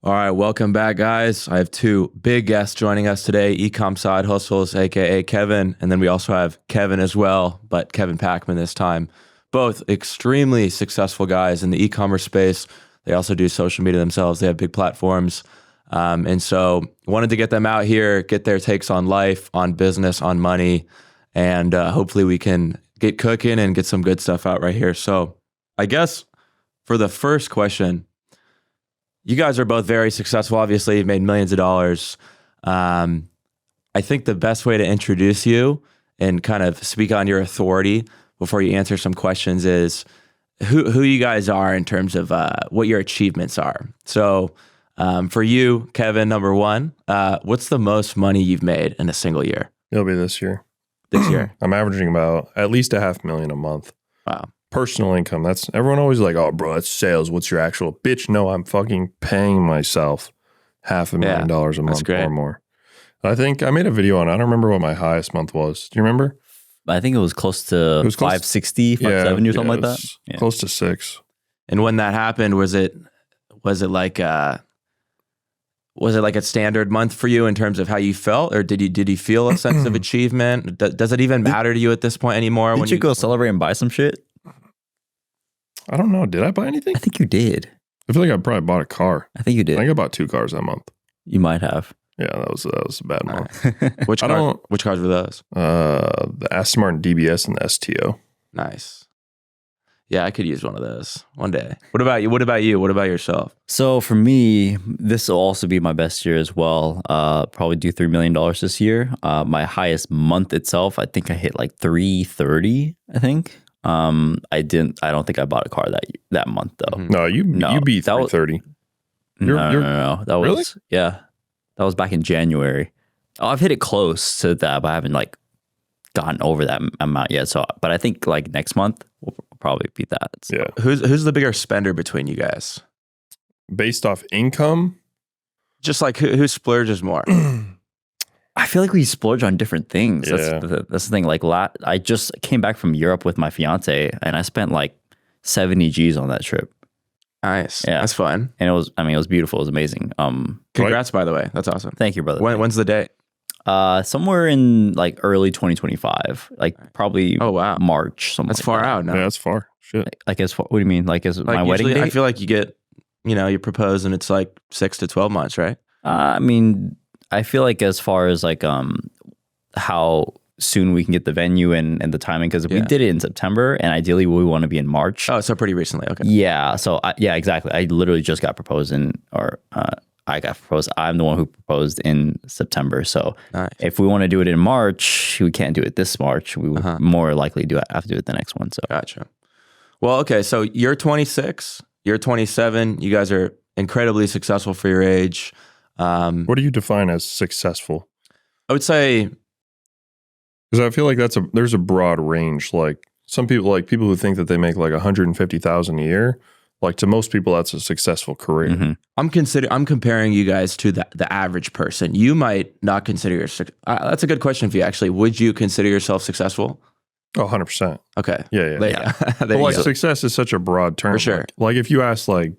All right, welcome back, guys. I have two big guests joining us today, Ecomsidehustles, aka Kevin, and then we also have Kevin as well, but Kevin Pakman this time. Both extremely successful guys in the e-commerce space. They also do social media themselves. They have big platforms. And so wanted to get them out here, get their takes on life, on business, on money, and hopefully we can get cooking and get some good stuff out right here. So I guess for the first question, you guys are both very successful. Obviously, you've made millions of dollars. I think the best way to introduce you and kind of speak on your authority before you answer some questions is who you guys are in terms of what your achievements are. So for you, Kevin, number one, what's the most money you've made in a single year? It'll be this year. This year? I'm averaging about at least $500,000 a month. Wow. Personal income. That's everyone always like, oh, bro, that's sales. What's your actual bitch? No, I'm fucking paying myself $500,000 a month or more. I think I made a video on. I don't remember what my highest month was. Do you remember? I think it was close to 560, 570 or something like that. Yeah. Close to 6. And when that happened, was it like a standard month for you in terms of how you felt, or did you feel a sense of achievement? Does it even matter to you at this point anymore? Did you go celebrate and buy some shit? I don't know. Did I buy anything? I think you did. I feel like I probably bought a car. I think you did. I think I bought 2 cars that month. You might have. Yeah, that was a bad month. Which cars were those? The Aston Martin DBS and the STO. Nice. Yeah, I could use one of those one day. What about you? What about yourself? So for me, this will also be my best year as well. Probably do $3 million this year. My highest month itself, I think I hit like 330, I think. I don't think I bought a car that month though. Mm-hmm. No, you beat 330. No. That was, really? Yeah. That was back in January. Oh, I've hit it close to that, but I haven't like gotten over that amount yet. So, but I think like next month we'll probably beat that. So. Yeah. Who's the bigger spender between you guys? Based off income? Just like who splurges more? I feel like we splurge on different things. Yeah. That's the thing. Like I just came back from Europe with my fiance and I spent like 70 G's on that trip. Nice. Yeah. That's fun. And it was beautiful. It was amazing. Congrats, by the way. That's awesome. Thank you, brother. When's the date? Somewhere in like early 2025, like probably March. That's far out now. Yeah, that's far. Shit. Like as far, what do you mean? Like as my wedding date? I feel like you get, you propose and it's like 6 to 12 months, right? I mean, I feel like as far as like how soon we can get the venue and the timing, because we did it in September and ideally we want to be in March. Oh, so pretty recently. Okay. Yeah. So exactly. I literally just got proposed I got proposed. I'm the one who proposed in September. So if we want to do it in March, we can't do it this March. We would more likely have to do it the next one. So gotcha. Well, okay. So you're 26, you're 27. You guys are incredibly successful for your age. What do you define as successful? I would say, because I feel like there's a broad range. Like some people, like people who think that they make like $150,000 a year. Like to most people, that's a successful career. Mm-hmm. I'm comparing you guys to the average person. You might not consider yourself. That's a good question for you, actually. Would you consider yourself successful? Oh, 100%. Okay. Yeah. But like success is such a broad term. For sure. Like if you ask, like,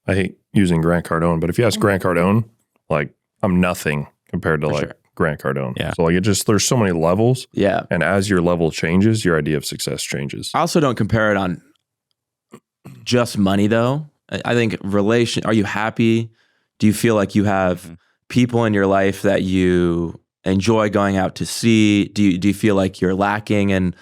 I hate using Grant Cardone, but if you ask Grant Cardone, like I'm nothing compared to Grant Cardone. Yeah. So like there's so many levels. Yeah. And as your level changes, your idea of success changes. I also don't compare it on just money though. I think are you happy? Do you feel like you have people in your life that you enjoy going out to see? Do you feel like you're lacking in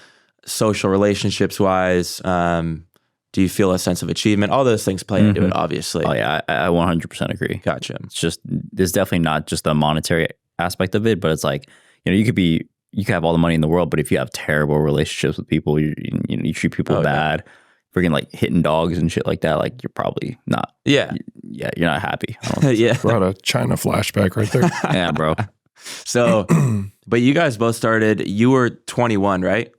social relationships wise? Do you feel a sense of achievement? All those things play into it, obviously. Oh yeah, I 100% agree. Gotcha. It's definitely not just the monetary aspect of it, but it's like, you could have all the money in the world, but if you have terrible relationships with people, you treat people bad, freaking like hitting dogs and shit like that, like you're probably not. Yeah. You're not happy. Yeah. Brought a China flashback right there. Yeah, bro. So, but you guys both started, you were 21, right?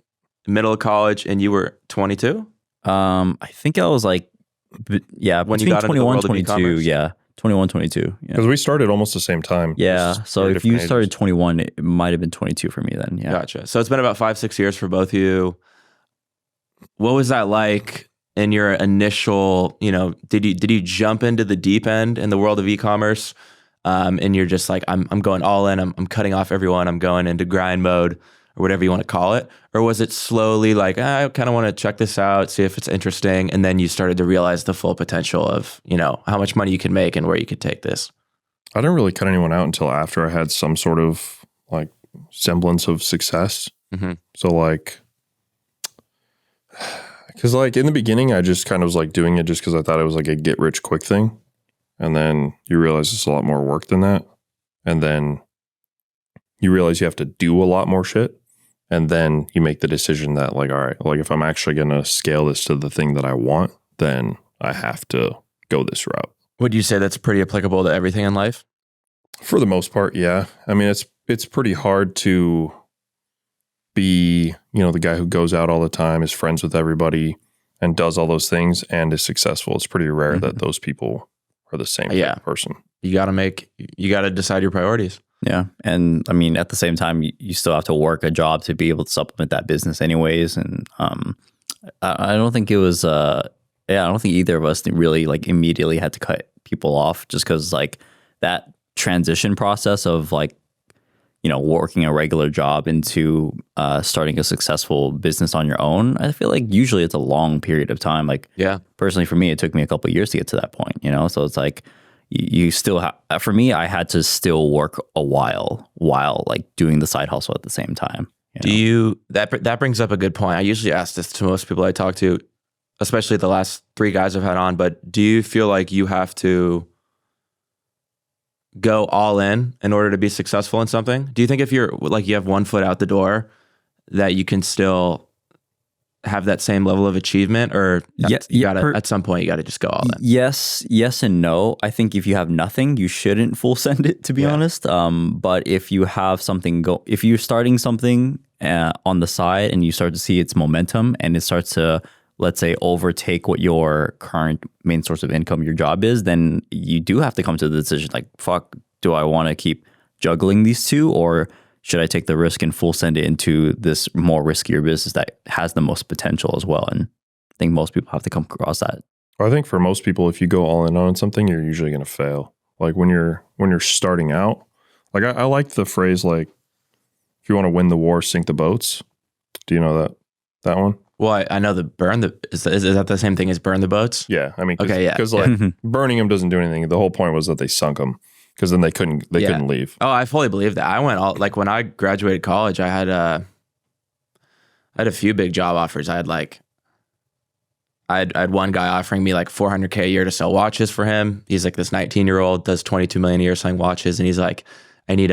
Middle of college, and you were 22? I think I was like, when between you got 21, into the world of 22, e-commerce? 21, 22. Because we started almost the same time. Yeah. So if you started ages. 21, it might have been 22 for me then. Yeah. Gotcha. So it's been about 5-6 years for both of you. What was that like in your initial, did you jump into the deep end in the world of e-commerce? And you're just like, I'm going all in, I'm cutting off everyone, I'm going into grind mode or whatever you want to call it? Or was it slowly like, I kind of want to check this out, see if it's interesting. And then you started to realize the full potential of, how much money you can make and where you could take this? I didn't really cut anyone out until after I had some sort of like semblance of success. Mm-hmm. So like, because like in the beginning, I just kind of was like doing it just because I thought it was like a get rich quick thing. And then you realize it's a lot more work than that. And then you realize you have to do a lot more shit. And then you make the decision that like, all right, like if I'm actually going to scale this to the thing that I want, then I have to go this route. Would you say that's pretty applicable to everything in life? For the most part, yeah. I mean, it's pretty hard to be, the guy who goes out all the time, is friends with everybody, and does all those things and is successful. It's pretty rare that those people are the same type of person. You got to decide your priorities. Yeah. And I mean, at the same time, you still have to work a job to be able to supplement that business anyways. And I don't think it was, I don't think either of us really like immediately had to cut people off, just because like that transition process of like, working a regular job into starting a successful business on your own, I feel like usually it's a long period of time. Like, personally for me, it took me a couple of years to get to that point, So it's like you still have, for me, I had to still work a while like doing the side hustle at the same time. That brings up a good point. I usually ask this to most people I talk to, especially the last 3 guys I've had on, but do you feel like you have to go all in order to be successful in something? Do you think if you're like, you have one foot out the door, that you can still have that same level of achievement, or at some point you got to just go all in? Yes and no. I think if you have nothing, you shouldn't full send it, to be honest. But if you have something if you're starting something on the side and you start to see its momentum and it starts to, let's say, overtake what your current main source of income, your job is, then you do have to come to the decision like, fuck, do I want to keep juggling these two, or should I take the risk and full send it into this more riskier business that has the most potential as well? And I think most people have to come across that. I think for most people, if you go all in on something, you're usually going to fail. Like when you're starting out, like I like the phrase, like, if you want to win the war, sink the boats. Do you know that one? Well, I know is that the same thing as burn the boats? Yeah. I mean, because like burning them doesn't do anything. The whole point was that they sunk them, because then they couldn't leave. Oh, I fully believe that. I went all, like when I graduated college, I had a few big job offers. I had one guy offering me like $400K a year to sell watches for him. He's like this 19-year-old, does $22 million a year selling watches, and he's like, I need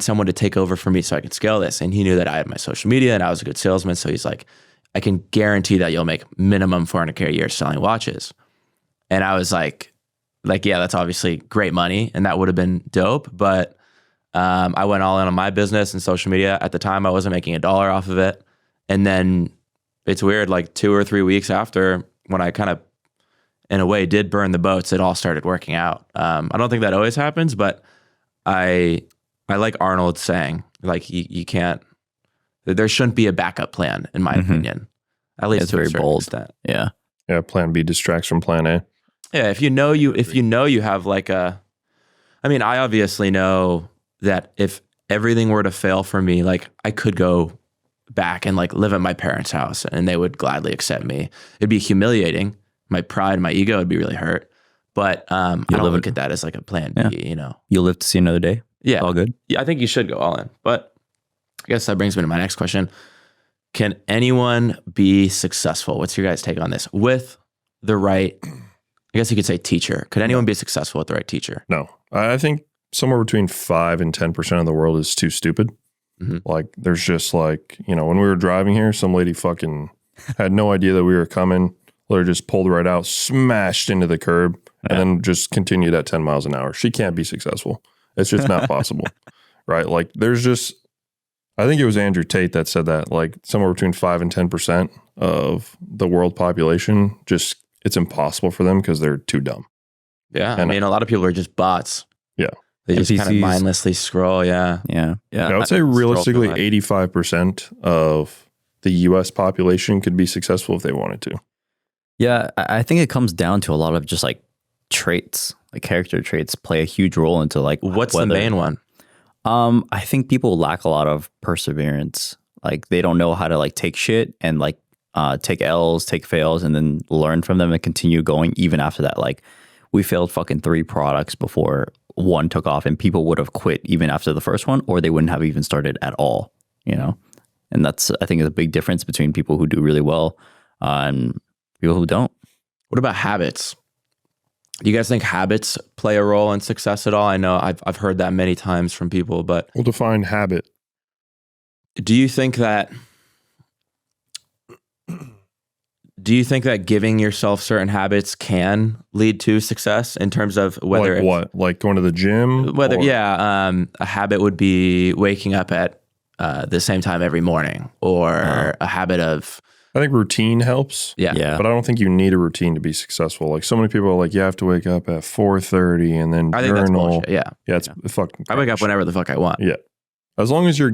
someone to take over for me so I can scale this. And he knew that I had my social media and I was a good salesman. So he's like, I can guarantee that you'll make minimum $400K a year selling watches. And I was like, yeah, that's obviously great money, and that would have been dope. But I went all in on my business and social media. At the time, I wasn't making $1 off of it. And then it's weird, like 2 or 3 weeks after, when I kind of, in a way, did burn the boats, it all started working out. I don't think that always happens, but I like Arnold saying, like, you can't, there shouldn't be a backup plan, in my opinion. At least it's to very a certain bold. extent. Yeah. Plan B distracts from plan A. Yeah. If you know you have like I obviously know that if everything were to fail for me, like I could go back and like live at my parents' house and they would gladly accept me. It'd be humiliating. My pride, my ego would be really hurt. But I don't look at that as like a plan B, You'll live to see another day. Yeah. All good. Yeah, I think you should go all in. But I guess that brings me to my next question. Can anyone be successful? What's your guys' take on this? With the right, I guess you could say teacher. Could anyone be successful with the right teacher? No. I think somewhere between 5 and 10% of the world is too stupid. Mm-hmm. Like there's just like, when we were driving here, some lady fucking had no idea that we were coming. Literally just pulled right out, smashed into the curb, and then just continued at 10 miles an hour. She can't be successful. It's just not possible, right? Like there's just, I think it was Andrew Tate that said that, like somewhere between 5 and 10% of the world population, just it's impossible for them because they're too dumb. Yeah. And a lot of people are just bots. Yeah. They just kind of mindlessly scroll. Yeah. Yeah. I would say realistically 85% of the US population could be successful if they wanted to? Yeah, I think it comes down to a lot of just like traits, like character traits play a huge role into like what's the main one? I think people lack a lot of perseverance. Like they don't know how to like take shit and like take L's, take fails, and then learn from them and continue going even after that. Like we failed fucking 3 products before one took off, and people would have quit even after the first one, or they wouldn't have even started at all, you know? And that's, I think, is a big difference between people who do really well and people who don't. What about habits? Do you guys think habits play a role in success at all? I know I've heard that many times from people, but We'll define habit. do you think that giving yourself certain habits can lead to success in terms of whether like what? Like going to the gym? Whether a habit would be waking up at the same time every morning, or a habit of. I think routine helps. Yeah. But I don't think you need a routine to be successful. Like so many people are like, you have to wake up at 4:30 and then I journal. think that's bullshit. Yeah. Yeah, it's fucking. I wake up whenever the fuck I want. Yeah. As long as you're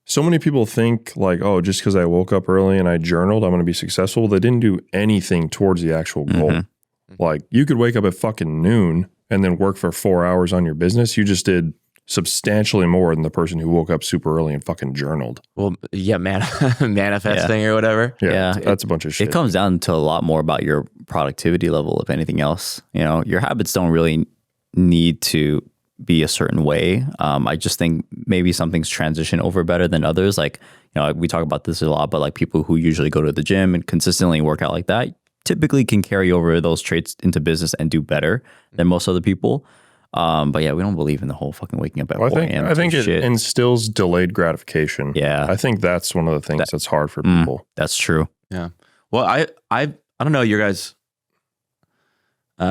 so many people think like, oh, just because I woke up early and I journaled, I'm going to be successful. They didn't do anything towards the actual goal. Mm-hmm. Like you could wake up at fucking noon and then work for 4 hours on your business. You just did substantially more than the person who woke up super early and fucking journaled. Well, yeah, manifesting or whatever. Yeah, that's a bunch of shit. It comes down to a lot more about your productivity level, if anything else. You know, your habits don't really need to be a certain way. I just think maybe some things transition over better than others. Like, you know, we talk about this a lot, but like people who usually go to the gym and consistently work out like that typically can carry over those traits into business and do better than most other people. But yeah, we don't believe in the whole fucking waking up at 4 a.m. I think it instills delayed gratification. Yeah. I think that's one of the things that's hard for people. That's true. Yeah. Well, I don't know your guys'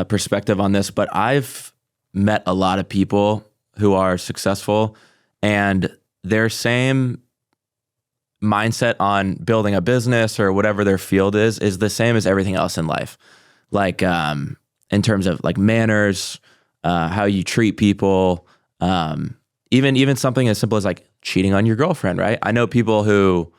perspective on this, but I've met a lot of people who are successful, and their same mindset on building a business or whatever their field is the same as everything else in life. Like in terms of like manners, how you treat people, even something as simple as like cheating on your girlfriend, right? I know people who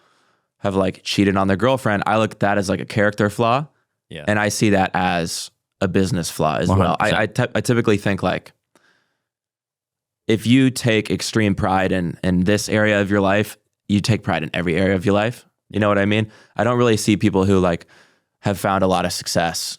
have like cheated on their girlfriend. I look at that as like a character flaw, and I see that as a business flaw as 100%. Well. I typically think like if you take extreme pride in this area of your life, you take pride in every area of your life. You know what I mean? I don't really see people who like have found a lot of success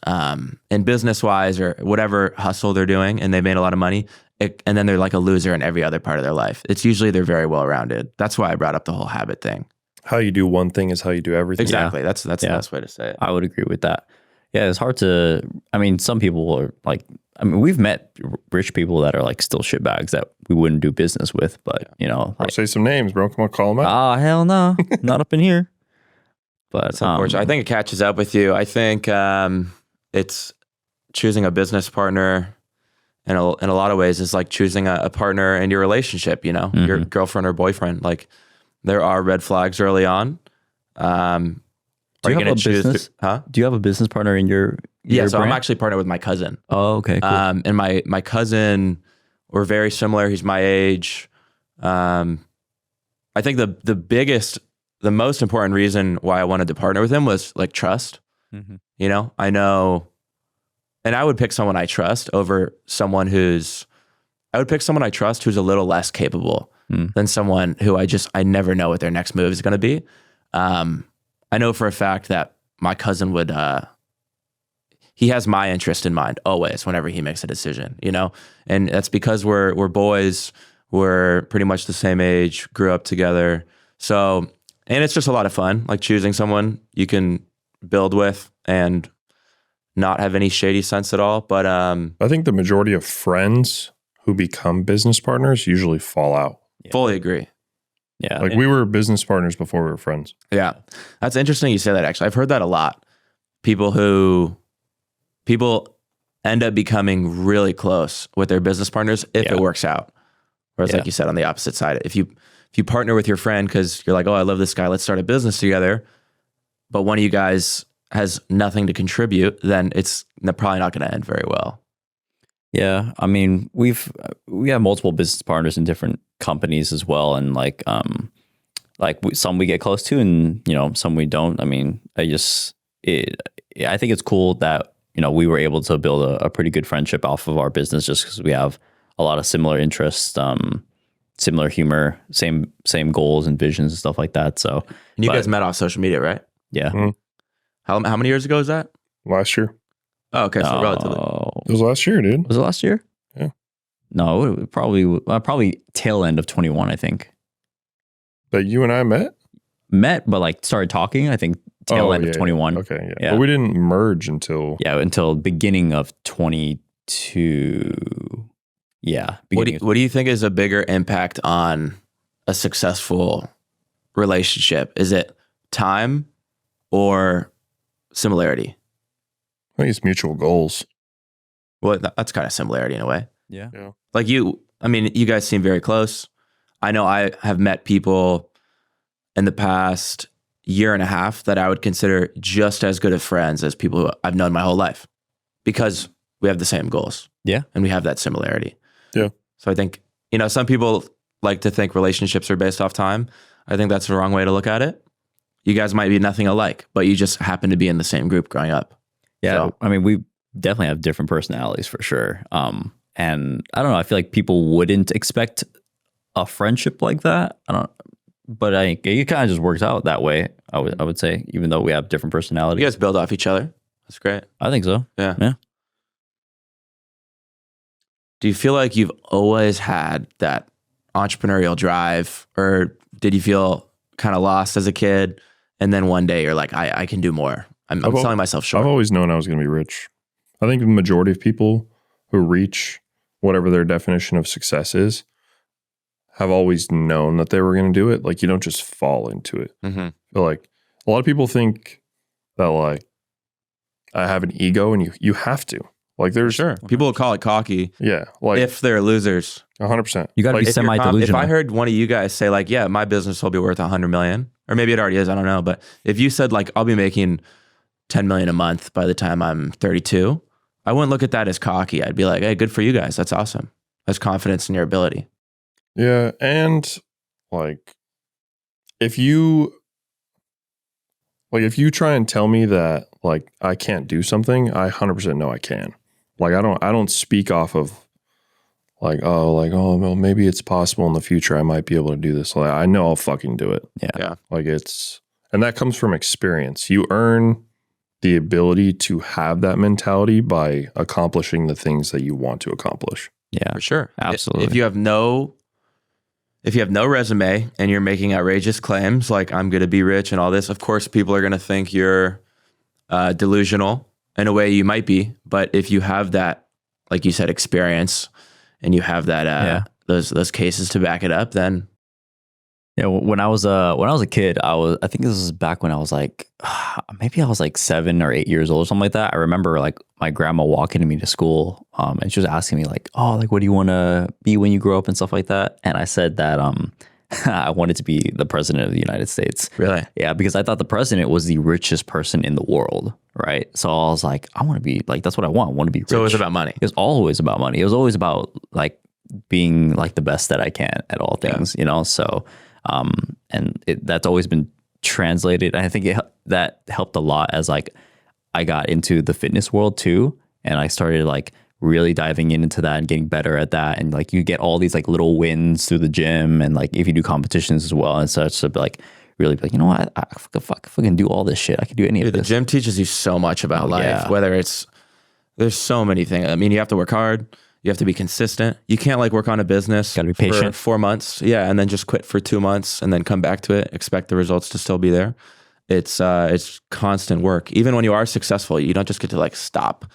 in business wise or whatever hustle they're doing, and they made a lot of money, and then they're like a loser in every other part of their life. It's usually they're very well rounded. That's why I brought up the whole habit thing. How you do one thing is how you do everything. Exactly. That's the best way to say it. I would agree with that. Yeah, it's hard to, I mean, some people are like, I mean, we've met rich people that are like still shitbags that we wouldn't do business with, but you know. Like, say some names, bro. Come on, call them out. Oh, hell no. Not up in here. But it's unfortunate. I think it catches up with you. I think it's choosing a business partner in a lot of ways is like choosing a partner in your relationship, you know, your girlfriend or boyfriend. Like there are red flags early on. Do you have a business? Do you have a business partner in your Yeah, so brand? I'm actually partnered with my cousin. Oh, okay, cool. And my cousin, we're very similar. He's my age. I think the most important reason why I wanted to partner with him was like trust. Mm-hmm. You know, I know, and I would pick someone I trust over someone who's a little less capable than someone who I never know what their next move is going to be. I know for a fact that my cousin would, he has my interest in mind always whenever he makes a decision, you know? And that's because we're boys, we're pretty much the same age, grew up together. So, and it's just a lot of fun, like choosing someone you can build with and not have any shady sense at all. But I think the majority of friends who become business partners usually fall out. Fully agree. Yeah. Like we were business partners before we were friends. Yeah. That's interesting you say that, actually. I've heard that a lot. People end up becoming really close with their business partners if it works out. Whereas like you said, on the opposite side, if you partner with your friend because you're like, oh, I love this guy, let's start a business together, but one of you guys has nothing to contribute, then it's probably not going to end very well. Yeah, I mean, we have multiple business partners in different companies as well, and like, like some we get close to, and some we don't. I mean, I think it's cool that we were able to build a pretty good friendship off of our business, just because we have a lot of similar interests, similar humor, same goals and visions and stuff like that. So, and you guys met off social media, right? Yeah. Mm-hmm. How many years ago is that? Last year. Oh, okay. So relatively. It was last year, dude. Was it last year? Yeah. No, it probably tail end of 21, I think. That you and I met, but like started talking, I think tail end of 21. Yeah. Okay, yeah. But we didn't merge until beginning of 22. Yeah. What do you think is a bigger impact on a successful relationship? Is it time or similarity? I think it's mutual goals. Well, that's kind of similarity in a way. Yeah. Like you guys seem very close. I know I have met people in the past year and a half that I would consider just as good of friends as people who I've known my whole life, because we have the same goals. Yeah. And we have that similarity. Yeah. So I think, some people like to think relationships are based off time. I think that's the wrong way to look at it. You guys might be nothing alike, but you just happen to be in the same group growing up. Yeah. So, I mean, we definitely have different personalities for sure. And I don't know, I feel like people wouldn't expect a friendship like that. But it kind of just works out that way. I would say, even though we have different personalities. you guys build off each other. That's great. I think so. Yeah. Do you feel like you've always had that entrepreneurial drive, or did you feel kind of lost as a kid, and then one day you're like, I can do more? I'm selling myself short. I've always known I was going to be rich. I think the majority of people who reach whatever their definition of success is have always known that they were going to do it. Like, you don't just fall into it. Mm-hmm. But like, a lot of people think that like, I have an ego, and you have to. Like, there's Sure. People will call it cocky. Yeah. Like, if they're losers. 100%. You got to like, be semi-delusional. If I heard one of you guys say like, yeah, my business will be worth 100 million, or maybe it already is, I don't know. But if you said like, I'll be making 10 million a month by the time I'm 32, I wouldn't look at that as cocky. I'd be like, hey, good for you guys. That's awesome. That's confidence in your ability. Yeah. And like, if you try and tell me that like I can't do something, I 100% know I can. Like, I don't speak off of oh, well, maybe it's possible in the future I might be able to do this. Like, I know I'll fucking do it. Yeah. Like, and that comes from experience. You earn the ability to have that mentality by accomplishing the things that you want to accomplish. Yeah, For sure. absolutely. If you have no resume and you're making outrageous claims like I'm going to be rich and all this, of course, people are going to think you're delusional. In a way you might be, but if you have that, like you said, experience, and you have that those cases to back it up, then when I was a kid, I think this was back when I was like, maybe I was like 7 or 8 years old or something like that. I remember like my grandma walking me to school, and she was asking me like, oh, like, what do you want to be when you grow up and stuff like that. And I said that I wanted to be the president of the United States. Really? Yeah, because I thought the president was the richest person in the world, right? So I was like, I want to be like, that's what I want. I want to be rich. So it was about money. It was always about money. It was always about like being like the best that I can at all things, So, and that's always been translated. And I think that helped a lot as like I got into the fitness world too, and I started like really diving into that and getting better at that. And like, you get all these like little wins through the gym, and like if you do competitions as well and such, so like really like, you know what, I fucking do all this shit. I can do any of this. The gym teaches you so much about life, whether there's so many things. I mean, you have to work hard. You have to be consistent. You can't like work on a business Gotta be patient. for 4 months. Yeah. And then just quit for 2 months and then come back to it. Expect the results to still be there. It's constant work. Even when you are successful, you don't just get to like stop.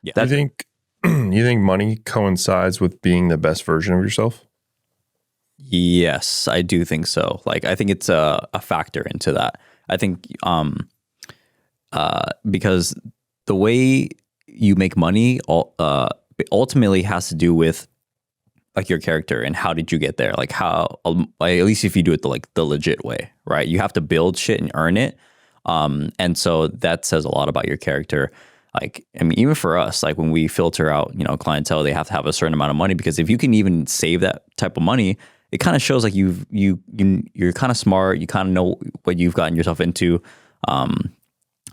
Yeah. You think money coincides with being the best version of yourself? Yes, I do think so. Like, I think it's a factor into that. I think because the way you make money ultimately has to do with like your character and how did you get there? Like how, at least if you do it the legit way, right? You have to build shit and earn it. And so that says a lot about your character. Like, I mean, even for us, like when we filter out, clientele, they have to have a certain amount of money, because if you can even save that type of money, it kind of shows like you're kind of smart. You kind of know what you've gotten yourself into.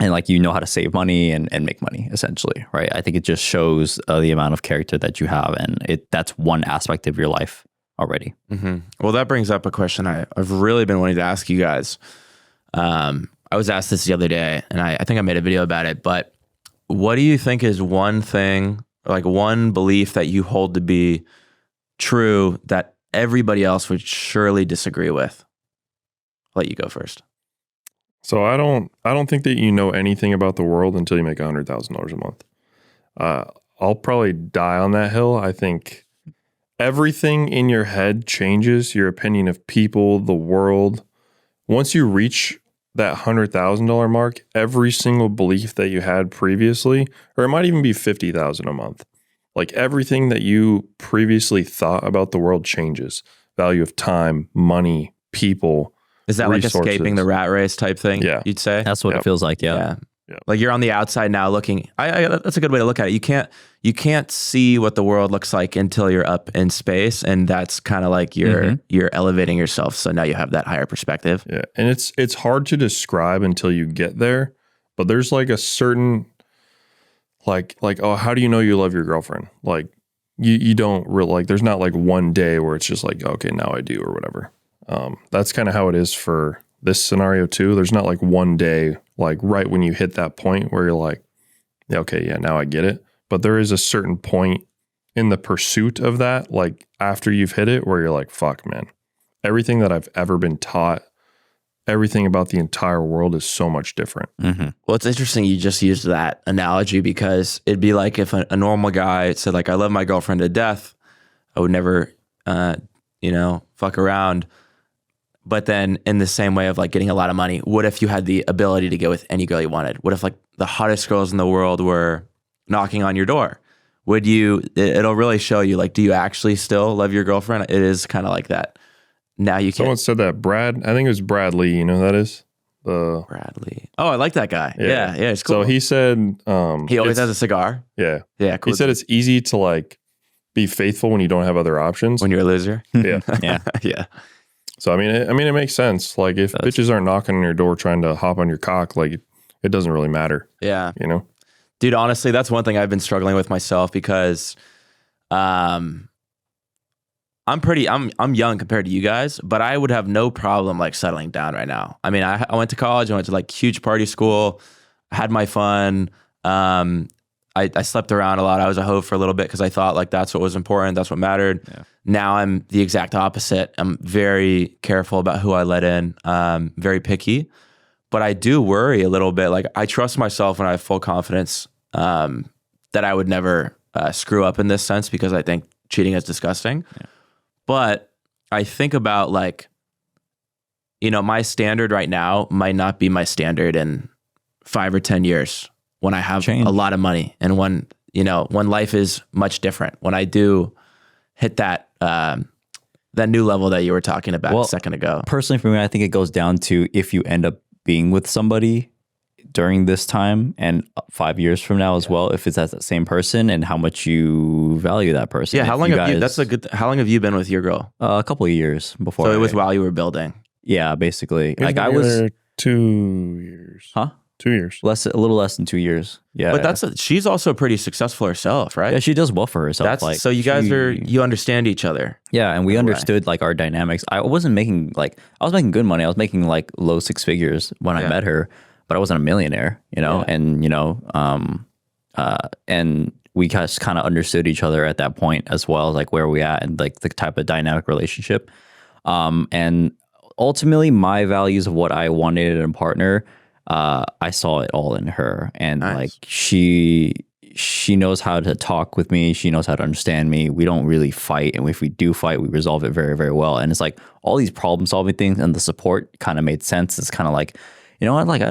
And like, you know how to save money and make money, essentially, right? I think it just shows the amount of character that you have, and that's one aspect of your life already. Mm-hmm. Well, that brings up a question I've really been wanting to ask you guys. I was asked this the other day, and I think I made a video about it, but what do you think is one thing, like one belief that you hold to be true that everybody else would surely disagree with? I'll let you go first. So I don't think that you know anything about the world until you make $100,000 a month. I'll probably die on that hill. I think everything in your head changes your opinion of people, the world. Once you reach that $100,000 mark, every single belief that you had previously, or it might even be $50,000 a month, like everything that you previously thought about the world changes. Value of time, money, people. Is that resources. Like escaping the rat race type thing? Yeah. You'd say? That's what it feels like. Yeah. Like you're on the outside now looking, that's a good way to look at it. You can't see what the world looks like until you're up in space. And that's kind of like you're elevating yourself. So now you have that higher perspective. Yeah. And it's hard to describe until you get there, but there's like a certain, like, oh, how do you know you love your girlfriend? Like you don't really, like, there's not like one day where it's just like, okay, now I do, or whatever. That's kind of how it is for this scenario too. There's not like one day, like right when you hit that point where you're like, yeah, okay, yeah, now I get it. But there is a certain point in the pursuit of that, like after you've hit it, where you're like, fuck, man, everything that I've ever been taught, everything about the entire world is so much different. Mm-hmm. Well, it's interesting you just used that analogy, because it'd be like if a normal guy said like, I love my girlfriend to death, I would never, fuck around. But then in the same way of like getting a lot of money, what if you had the ability to go with any girl you wanted? What if like the hottest girls in the world were knocking on your door? It'll really show you, like, do you actually still love your girlfriend? It is kind of like that. Now you can. Someone said that I think it was Bradley, you know who that is? Bradley. Oh, I like that guy. Yeah, it's cool. So he said he always has a cigar. Yeah. Yeah, cool. He said it's easy to like be faithful when you don't have other options. When you're a loser. Yeah. Yeah. So I mean, it makes sense. Like if bitches aren't knocking on your door trying to hop on your cock, like it doesn't really matter. Yeah, Dude. Honestly, that's one thing I've been struggling with myself, because, I'm young compared to you guys, but I would have no problem like settling down right now. I mean, I went to college. I went to like huge party school. I had my fun. I slept around a lot. I was a hoe for a little bit because I thought like that's what was important. That's what mattered. Yeah. Now I'm the exact opposite. I'm very careful about who I let in, very picky, but I do worry a little bit. Like I trust myself and I have full confidence that I would never screw up in this sense, because I think cheating is disgusting. Yeah. But I think about like, my standard right now might not be my standard in 5 or 10 years. When I have a lot of money, and when life is much different, when I do hit that new level that you were talking about a second ago. Personally, for me, I think it goes down to if you end up being with somebody during this time and 5 years from now as well, if it's that same person and how much you value that person. Yeah, how long have you been with your girl? A couple of years before. So it was while you were building. Yeah, basically. Like I was 2 years. Huh? 2 years. A little less than 2 years. Yeah. But she's also pretty successful herself, right? Yeah, she does well for herself. So you guys you understand each other. Yeah, and we understood like our dynamics. I was making good money. I was making like low 6 figures when I met her, but I wasn't a millionaire, and and we just kind of understood each other at that point as well, like where we at and like the type of dynamic relationship. And ultimately my values of what I wanted in a partner, I saw it all in her, and nice. Like she knows how to talk with me. She knows how to understand me. We don't really fight, and if we do fight, we resolve it very, very well. And it's like all these problem solving things, and the support kind of made sense. It's kind of like, like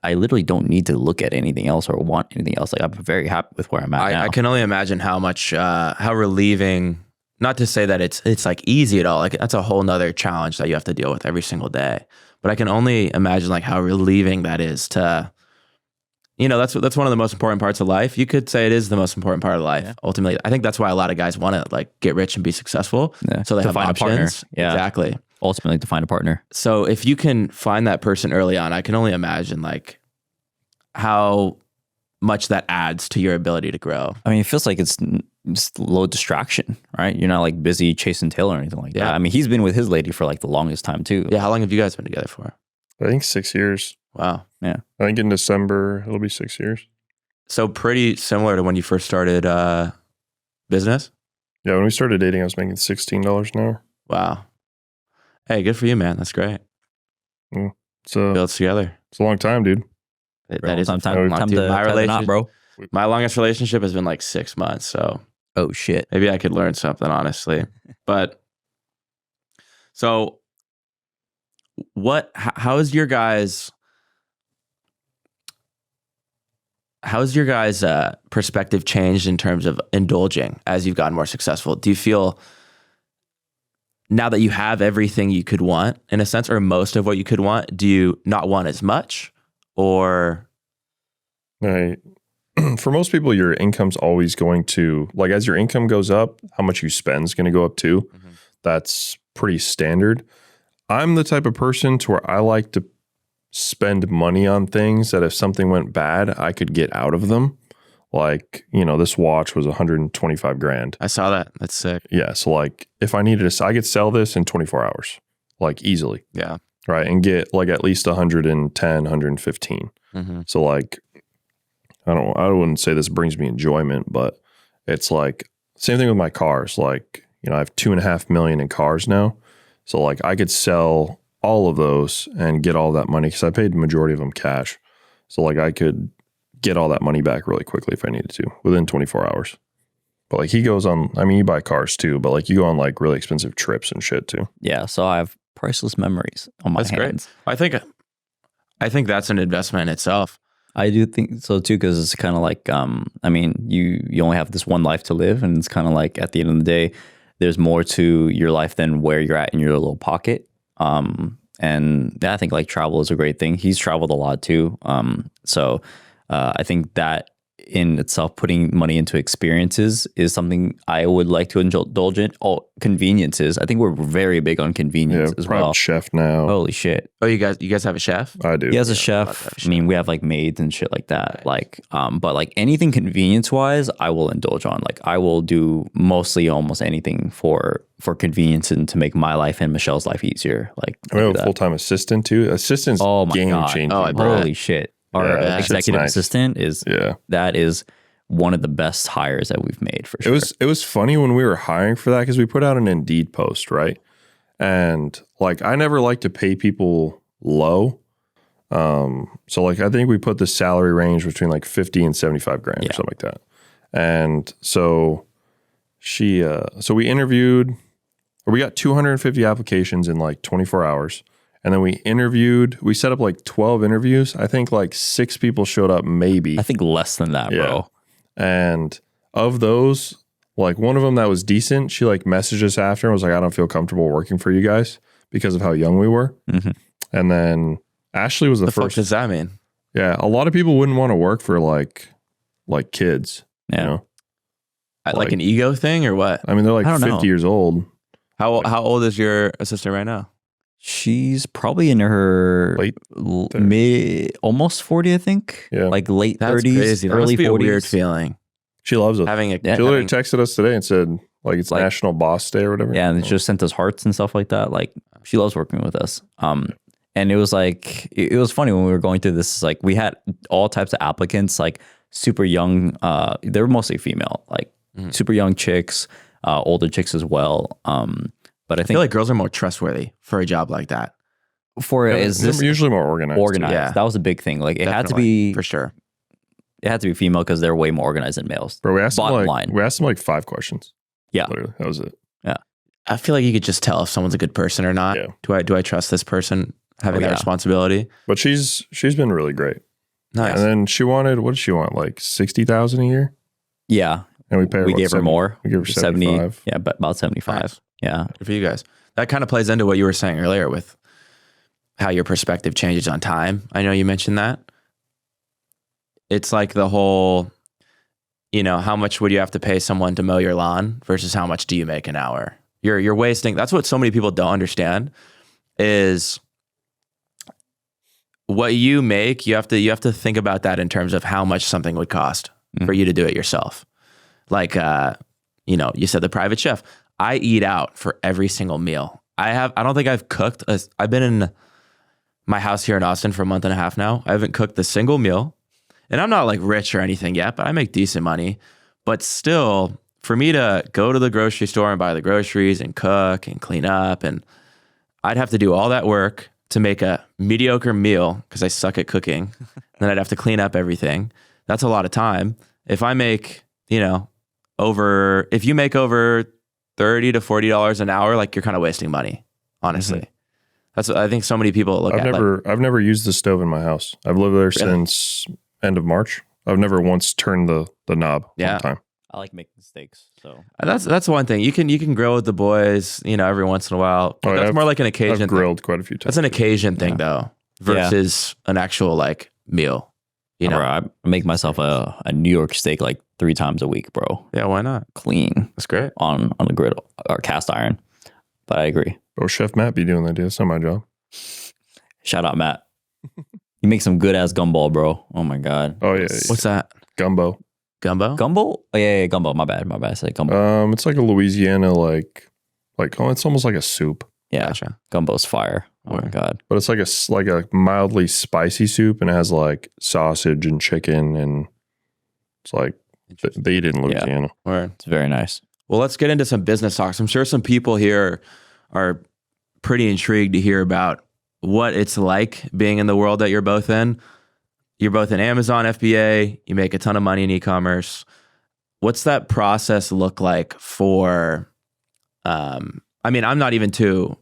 I literally don't need to look at anything else or want anything else. Like I'm very happy with where I'm at now. I can only imagine how much how relieving. Not to say that it's like easy at all. Like that's a whole nother challenge that you have to deal with every single day. But I can only imagine like how relieving that is to that's one of the most important parts of life. You could say it is the most important part of life. Ultimately, I think that's why a lot of guys want to like get rich and be successful. So they have find options. a partner. Yeah. Exactly. Ultimately, to find a partner. So if you can find that person early on, I can only imagine like how much that adds to your ability to grow. I mean, it feels like it's low distraction, right? You're not like busy chasing tail or anything like that. I mean, he's been with his lady for like the longest time too. Yeah. How long have you guys been together for? I think 6 years. Wow. Yeah. I think in December, it'll be 6 years. So pretty similar to when you first started business? Yeah, when we started dating, I was making $16 an hour. Wow. Hey, good for you, man. That's great. Build together. It's a long time, dude. That is time to my relationship, bro. My longest relationship has been like 6 months. So oh shit, maybe I could learn something, honestly. But so how's your guys' perspective changed in terms of indulging as you've gotten more successful? Do you feel now that you have everything you could want, in a sense, or most of what you could want, do you not want as much? Or for most people, your income's always going to, like, as your income goes up, how much you spend is going to go up too. Mm-hmm. That's pretty standard. I'm the type of person to where I like to spend money on things that if something went bad, I could get out of them. Like, this watch was 125 grand. I saw that. That's sick. Yeah. So like if I needed to, I could sell this in 24 hours, like easily. Yeah. Right. And get like at least 110, 115. Mm-hmm. So like, I wouldn't say this brings me enjoyment, but it's like same thing with my cars. Like, I have 2.5 million in cars now. So like I could sell all of those and get all that money because I paid the majority of them cash. So like I could get all that money back really quickly if I needed to within 24 hours. But like he goes on, you buy cars too, but like you go on like really expensive trips and shit too. Yeah. So I have priceless memories on my hands. Great. I think that's an investment in itself. I do think so too, because it's kind of like, you only have this one life to live, and it's kind of like at the end of the day, there's more to your life than where you're at in your little pocket. And I think like travel is a great thing. He's traveled a lot too. So I think that in itself, putting money into experiences is something I would like to indulge in. Oh, conveniences. I think we're very big on convenience as well. Chef now. Holy shit. Oh, you guys have a chef? I do. He has a chef. I mean, we have like maids and shit like that. Nice. Like, but like anything convenience wise, I will indulge on. Like I will do mostly almost anything for convenience and to make my life and Michelle's life easier. Like we have a full-time assistant too. Assistant's game changing. Oh, holy shit. Our executive assistant is one of the best hires that we've made for sure. It was funny when we were hiring for that because we put out an Indeed post, right? And like I never like to pay people low. So like I think we put the salary range between like 50 and 75 grand or something like that. And so we interviewed, or we got 250 applications in like 24 hours. And then we set up like 12 interviews. I think like 6 people showed up, maybe. I think less than that, bro. And of those, like one of them that was decent, she like messaged us after and was like, I don't feel comfortable working for you guys because of how young we were. Mm-hmm. And then Ashley was the first. What does that mean? Yeah. A lot of people wouldn't want to work for like kids, like an ego thing or what? I mean, they're like 50 years old. How old is your assistant right now? She's probably in her almost 40, I think. Yeah. Like late 30s, crazy. That early must be 40s. A weird feeling. She loves us. She literally texted us today and said like it's National Boss Day or whatever. Yeah, and she just sent us hearts and stuff like that. Like she loves working with us. And it was like it was funny when we were going through this. Like we had all types of applicants, like super young. They were mostly female, like super young chicks, older chicks as well. But I feel like girls are more trustworthy for a job like that. They're usually more organized. Yeah. That was a big thing. Like it had to be for sure. It had to be female because they're way more organized than males. Bro, we asked them like 5 questions. Yeah, literally, that was it. Yeah, I feel like you could just tell if someone's a good person or not. Yeah. Do I trust this person having that responsibility? But she's been really great. Nice. And then what did she want? Like 60,000 a year? Yeah. And we gave her more. We gave her 75. Yeah, but about 75. Nice. Yeah. Good for you guys. That kind of plays into what you were saying earlier with how your perspective changes on time. I know you mentioned that. it's like the whole, how much would you have to pay someone to mow your lawn versus how much do you make an hour? You're wasting. That's what so many people don't understand is what you make. You have to think about that in terms of how much something would cost for you to do it yourself. Like, you said the private chef. I eat out for every single meal. I don't think I've cooked. I've been in my house here in Austin for a month and a half now. I haven't cooked a single meal. And I'm not like rich or anything yet, but I make decent money. But still, for me to go to the grocery store and buy the groceries and cook and clean up, and I'd have to do all that work to make a mediocre meal because I suck at cooking. Then I'd have to clean up everything. That's a lot of time. If I make, if you make over $30 to $40 an hour, like you're kind of wasting money, honestly. That's what I think so many people look at. I've never used the stove in my house. I've lived there since end of March. I've never once turned the knob one time. I like making steaks, so that's one thing. You can grill with the boys, every once in a while. But that's more like an occasion. I've grilled quite a few times. That's an occasion thing though, versus an actual like meal. Bro, I make myself a New York steak like 3 times a week, bro. Yeah, why not? Clean. That's great. On the griddle or cast iron. But I agree. Bro, Chef Matt be doing that, dude. That's not my job. Shout out, Matt. You make some good ass gumball, bro. Oh my God. Oh yeah. What's that? Gumbo. Gumbo? Oh yeah, gumbo. My bad. I said gumbo. It's like a Louisiana it's almost like a soup. Yeah. Gotcha. Gumbo's fire. Oh my God. But it's like a mildly spicy soup, and it has like sausage and chicken, and it's like they eat it in Louisiana. Yeah. It's very nice. Well, let's get into some business talks. I'm sure some people here are pretty intrigued to hear about what it's like being in the world that you're both in. You're both in Amazon FBA. You make a ton of money in e-commerce. What's that process look like for, I'm not even too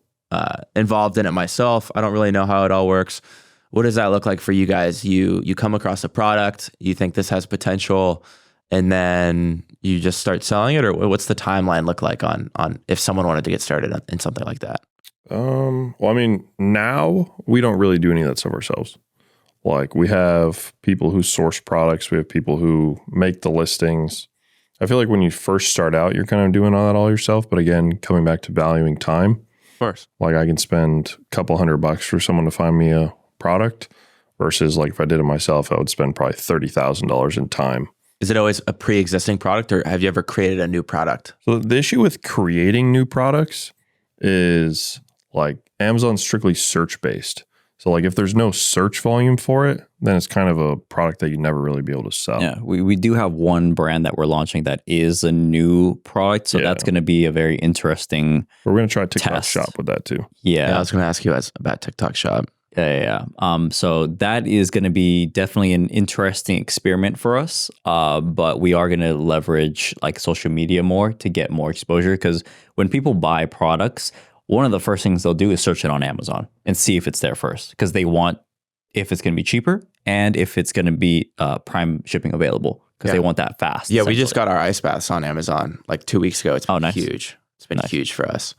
involved in it myself. I don't really know how it all works. What does that look like for you guys? You come across a product, you think this has potential, and then you just start selling it, or what's the timeline look like on if someone wanted to get started in something like that? Now we don't really do any of that stuff ourselves. Like, we have people who source products. We have people who make the listings. I feel like when you first start out, you're kind of doing all that all yourself. But again, coming back to valuing time. Of course. Like, I can spend a couple $100 for someone to find me a product versus like if I did it myself, I would spend probably $30,000 in time. Is it always a pre-existing product, or have you ever created a new product? So the issue with creating new products is like Amazon's strictly search-based. So like if there's no search volume for it, then it's kind of a product that you'd never really be able to sell. Yeah, we do have one brand that we're launching that is a new product. So that's going to be a very interesting We're going to try TikTok test. Shop with that too. Yeah. I was going to ask you about TikTok Shop. Yeah. So that is going to be definitely an interesting experiment for us. But we are going to leverage like social media more to get more exposure, because when people buy products, one of the first things they'll do is search it on Amazon and see if it's there first, because they want if it's going to be cheaper and if it's going to be prime shipping available, because they want that fast. Yeah, we just got our ice baths on Amazon like 2 weeks ago. It's been huge. It's been huge for us.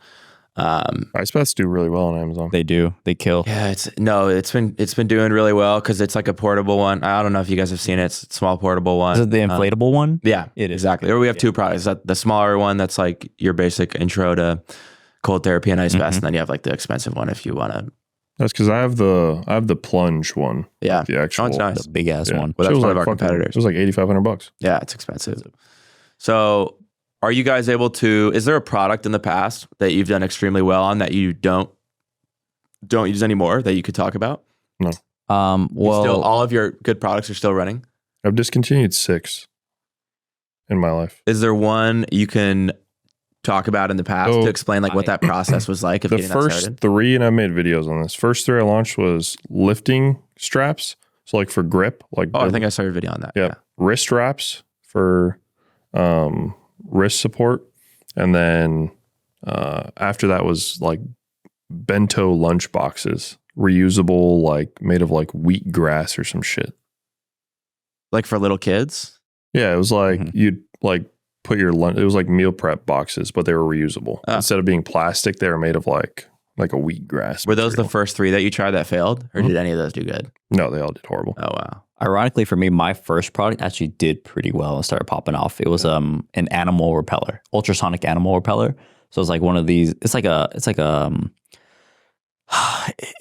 Ice baths do really well on Amazon. They do. They kill. Yeah, it's been doing really well because it's like a portable one. I don't know if you guys have seen it. It's a small portable one. Is it the inflatable one? Yeah, it is. Exactly. Or we have two products. The smaller one that's like your basic intro to cold therapy and ice baths, and then you have like the expensive one if you want to. That's because I have the plunge one. Yeah, the actual, it's nice. The big ass one. Well, that's one of our competitors. It was like $8,500. Yeah, it's expensive. So, are you guys able to? Is there a product in the past that you've done extremely well on that you don't use anymore that you could talk about? No. Well, all of your good products are still running. I've discontinued 6 in my life. Is there one you can talk about in the past to explain like what that process was like? The first 3, and I've made videos on this. First 3 I launched was lifting straps. So like for grip, like I think I saw your video on that. Yeah. Wrist wraps for wrist support, and then after that was like bento lunch boxes, reusable, like made of like wheat grass or some shit. Like for little kids? Yeah, it was like you'd like put your lunch. It was like meal prep boxes, but they were reusable. Instead of being plastic, they were made of like a wheat grass. Were those the first 3 that you tried that failed, or did any of those do good? No, they all did horrible. Oh wow! Ironically for me, my first product actually did pretty well and started popping off. It was an animal repeller, ultrasonic animal repeller. So it's like one of these. It's like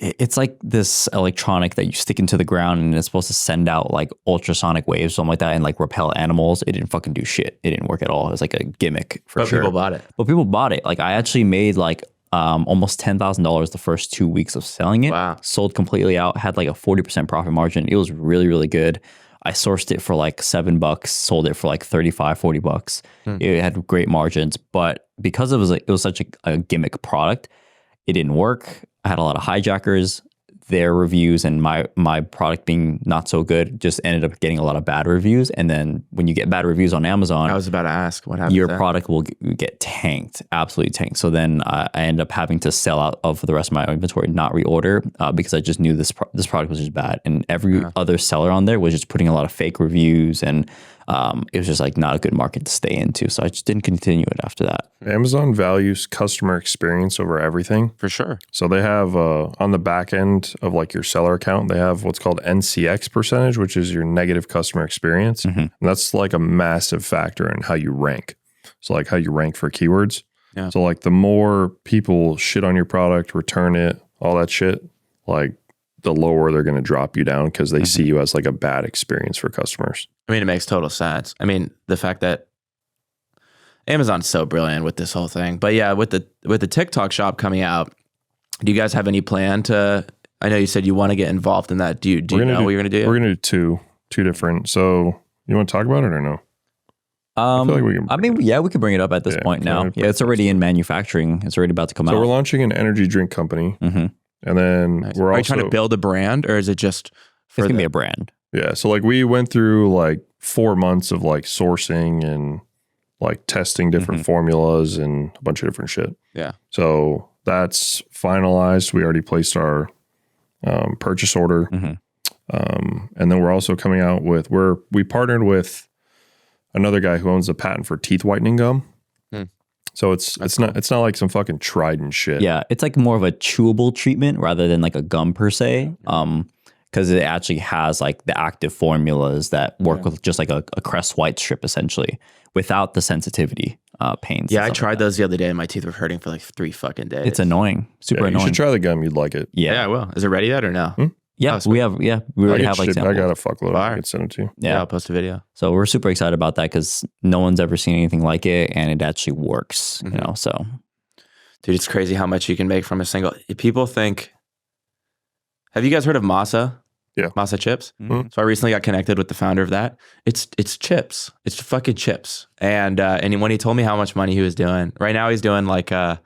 it's like this electronic that you stick into the ground and it's supposed to send out like ultrasonic waves, something like that, and like repel animals. It didn't fucking do shit. It didn't work at all. It was like a gimmick for sure. But people bought it. But people bought it. Like I actually made like almost $10,000 the first 2 weeks of selling it. Wow. Sold completely out, had like a 40% profit margin. It was really, really good. I sourced it for like $7, sold it for like $35-$40. It had great margins, but because it was such a gimmick product, it didn't work. I had a lot of hijackers. Their reviews and my product being not so good just ended up getting a lot of bad reviews. And then when you get bad reviews on Amazon, I was about to ask what happened. Your product will get tanked, absolutely tanked. So then I ended up having to sell out of the rest of my inventory, not reorder, because I just knew this product was just bad. And every other seller on there was just putting a lot of fake reviews, and it was just like not a good market to stay into. So I just didn't continue it after that. Amazon values customer experience over everything. For sure. So they have on the back end of like your seller account, they have what's called NCX percentage, which is your negative customer experience. And that's like a massive factor in how you rank. So like how you rank for keywords. Yeah. So like the more people shit on your product, return it, all that shit, like the lower they're going to drop you down because they see you as like a bad experience for customers. I mean, it makes total sense. I mean, the fact that Amazon's so brilliant with this whole thing. But yeah, with the TikTok shop coming out, do you guys have any plan to, I know you said you want to get involved in that. Do you know what you're going to do? We're going to do two different. So you want to talk about it or no? I feel like we can bring it up at this point now. Yeah, it's already in manufacturing. It's already about to come out. So we're launching an energy drink company. And then we're also... Are you trying to build a brand, or is it just for It's going to be a brand. Yeah. So like we went through like 4 months of like sourcing and like testing different formulas and a bunch of different shit. Yeah. So that's finalized. We already placed our purchase order. And then we're also coming out with, we partnered with another guy who owns a patent for teeth whitening gum. So it's not like some fucking Trident shit. Yeah, it's like more of a chewable treatment rather than like a gum per se. Because it actually has like the active formulas that work with just like a Crest White strip essentially, without the sensitivity pains. Yeah, I tried those the other day and my teeth were hurting for like 3 fucking days. It's annoying, super annoying. You should try the gum. You'd like it. Yeah, I will. Is it ready yet or no? Yeah, we already have like samples. I got a fuckload. I could send it to you. Yeah, I'll post a video. So we're super excited about that because no one's ever seen anything like it, and it actually works. You know, so dude, it's crazy how much you can make from a single. People think. Have you guys heard of Masa? Yeah, Masa chips. So I recently got connected with the founder of that. It's chips. It's fucking chips. And when he told me how much money he was doing, right now he's doing like I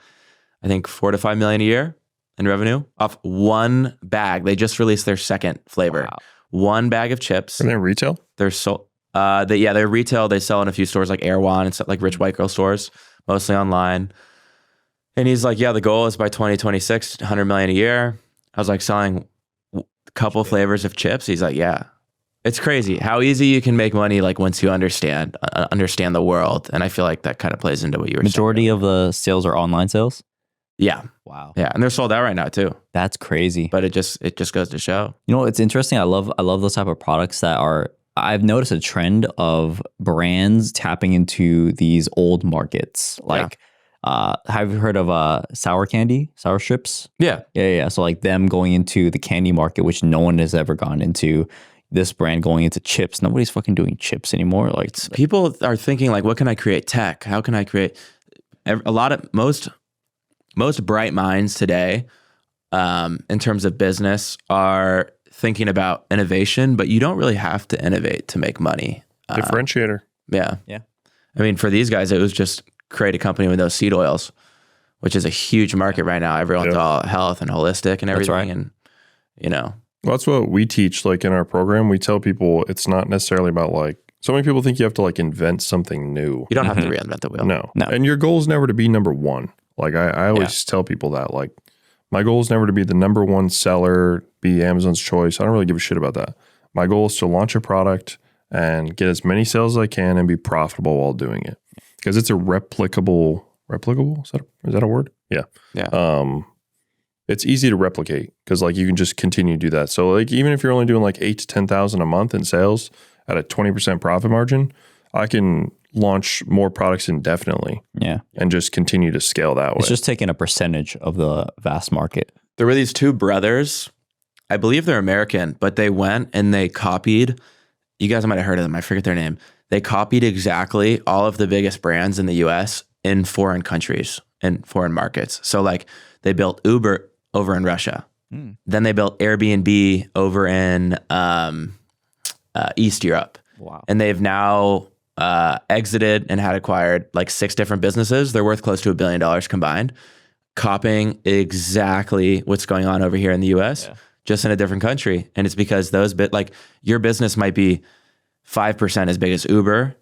think $4 to $5 million a year in revenue off one bag. They just released their second flavor. Wow. One bag of chips. Are they retail? They're they're retail. They sell in a few stores like Erewhon and stuff, like rich white girl stores, mostly online. And he's like, yeah, the goal is by 2026, 100 million a year. I was like selling a couple flavors of chips. He's like, yeah. It's crazy how easy you can make money like once you understand the world. And I feel like that kind of plays into what you were saying. Majority of the sales are online sales? Yeah. Wow. Yeah, and they're sold out right now too. That's crazy. But it just goes to show. You know, it's interesting. I love those type of products that are. I've noticed a trend of brands tapping into these old markets. Like, have you heard of sour strips? Yeah. So like them going into the candy market, which no one has ever gone into. This brand going into chips. Nobody's fucking doing chips anymore. Like people are thinking like, what can I create? Tech. How can I create? Most bright minds today, in terms of business, are thinking about innovation, but you don't really have to innovate to make money. Differentiator. Yeah. I mean, for these guys, it was just create a company with those seed oils, which is a huge market right now. Everyone's all health and holistic and everything. That's right. And, you know. Well, that's what we teach. Like in our program, we tell people it's not necessarily about like, so many people think you have to like invent something new. You don't have to reinvent the wheel. No. And your goal is never to be number one. Like I always tell people that, like, my goal is never to be the number one seller, be Amazon's choice. I don't really give a shit about that. My goal is to launch a product and get as many sales as I can and be profitable while doing it. Because it's a replicable, is that a word? Yeah. it's easy to replicate because like you can just continue to do that. So like even if you're only doing like 8 to 10,000 a month in sales at a 20% profit margin, I can launch more products indefinitely. Yeah. And just continue to scale that way. It's just taking a percentage of the vast market. There were these two brothers, I believe they're American, but they went and they copied, you guys might have heard of them, I forget their name. They copied exactly all of the biggest brands in the US in foreign countries and foreign markets. So like they built Uber over in Russia. Then they built Airbnb over in East Europe. Wow. And they've now exited and had acquired like 6 different businesses. They're worth close to $1 billion combined, copying exactly what's going on over here in the US, just in a different country. And it's because like your business might be 5% as big as Uber,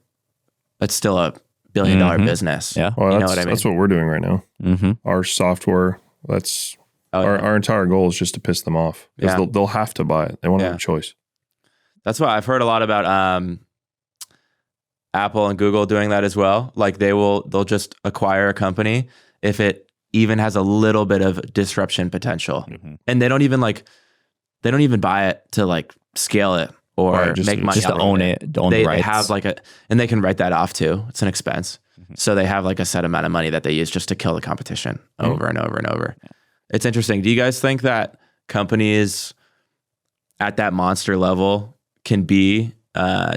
but still a $1 billion business. Yeah. Well, you know what I mean? That's what we're doing right now. Mm-hmm. Our software, that's our entire goal is just to piss them off because they'll have to buy it. They won't have a choice. That's why I've heard a lot about Apple and Google doing that as well. Like they'll just acquire a company if it even has a little bit of disruption potential. And they don't even buy it to like scale it or make money. Just to own it, own the rights. They have and they can write that off too. It's an expense. So they have like a set amount of money that they use just to kill the competition over and over and over. It's interesting. Do you guys think that companies at that monster level can be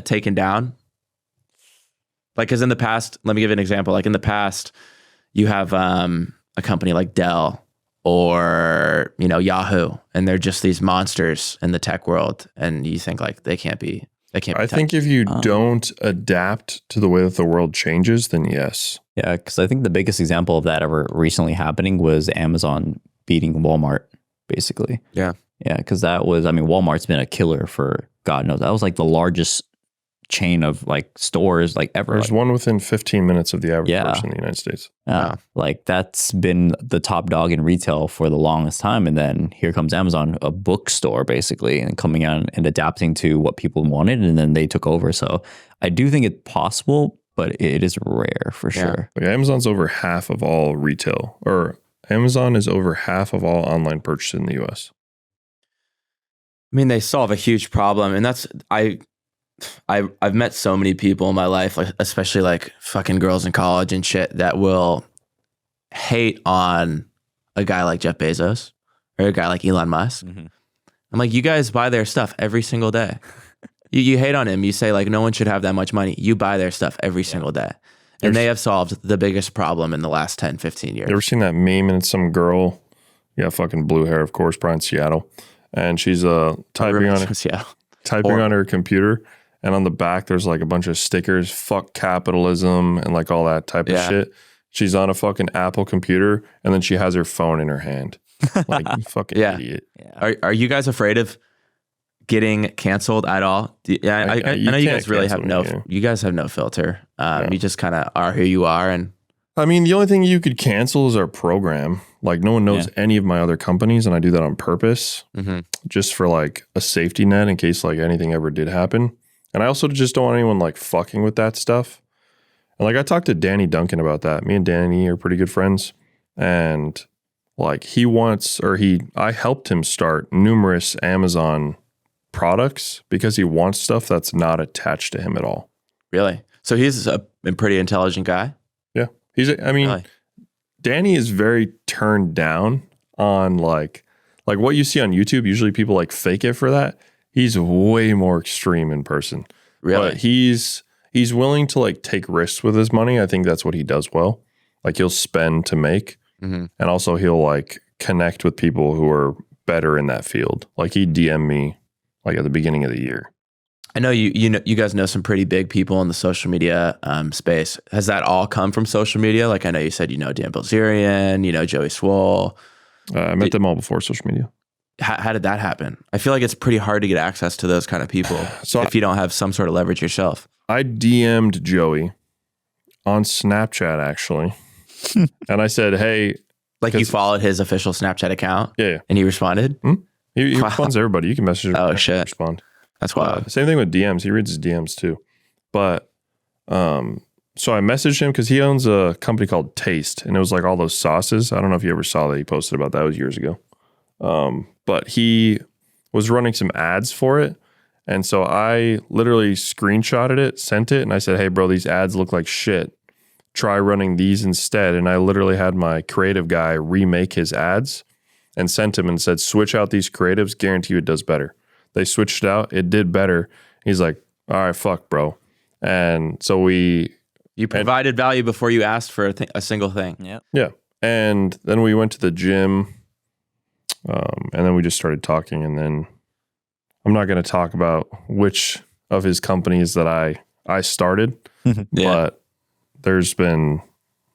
taken down? Like, because in the past, let me give you an example. Like in the past, you have a company like Dell or Yahoo, and they're just these monsters in the tech world, and you think like they can't be. I think if you don't adapt to the way that the world changes, then yes. Yeah, because I think the biggest example of that ever recently happening was Amazon beating Walmart, basically. Yeah. Yeah, because Walmart's been a killer for God knows. That was like the largest chain of like stores like ever. There's one within 15 minutes of the average person in the United States. Yeah. Like that's been the top dog in retail for the longest time. And then here comes Amazon, a bookstore basically, and coming out and adapting to what people wanted. And then they took over. So I do think it's possible, but it is rare for sure. Like Amazon's over half of all retail, or Amazon is over half of all online purchases in the US. I mean, they solve a huge problem, and that's I've met so many people in my life, like especially like fucking girls in college and shit, that will hate on a guy like Jeff Bezos or a guy like Elon Musk. I'm like, you guys buy their stuff every single day. You hate on him. You say like no one should have that much money. You buy their stuff every single day. And they have solved the biggest problem in the last 10, 15 years. You ever seen that meme? And it's some girl, fucking blue hair, of course, probably in Seattle. And she's typing on her computer. And on the back, there's like a bunch of stickers, fuck capitalism, and like all that type of shit. She's on a fucking Apple computer, and then she has her phone in her hand. Like, you fucking idiot. Yeah. Are you guys afraid of getting canceled at all? I know you guys really have you guys have no filter. You just kind of are who you are. And I mean, the only thing you could cancel is our program. Like no one knows any of my other companies, and I do that on purpose, just for like a safety net in case like anything ever did happen. And I also just don't want anyone like fucking with that stuff. And like I talked to Danny Duncan about that. Me and Danny are pretty good friends. And like I helped him start numerous Amazon products because he wants stuff that's not attached to him at all. Really? So he's a pretty intelligent guy? Yeah. Really? Danny is very turned down on like what you see on YouTube. Usually people like fake it for that. He's way more extreme in person. Really? But he's willing to like take risks with his money. I think that's what he does well. Like he'll spend to make. And also he'll like connect with people who are better in that field. Like he DM'd me like at the beginning of the year. I know you guys know some pretty big people in the social media space. Has that all come from social media? Like I know you said Dan Bilzerian, Joey Swoll. I met them all before social media. How did that happen? I feel like it's pretty hard to get access to those kind of people if you don't have some sort of leverage yourself. I DM'd Joey on Snapchat, actually. And I said, hey. Like you followed his official Snapchat account? Yeah. And he responded? He responds to everybody. You can message him. Oh, shit. Respond. That's wild. Same thing with DMs. He reads his DMs too. But so I messaged him because he owns a company called Taste. And it was like all those sauces. I don't know if you ever saw that he posted about that. It was years ago. But he was running some ads for it. And so I literally screenshotted it, sent it, and I said, hey, bro, these ads look like shit. Try running these instead. And I literally had my creative guy remake his ads and sent him and said, switch out these creatives, guarantee you it does better. They switched it out, it did better. He's like, all right, fuck, bro. And so you provided value before you asked for a single thing. Yeah. Yeah. And then we went to the gym, and then we just started talking. And then I'm not going to talk about which of his companies that I started, but there's been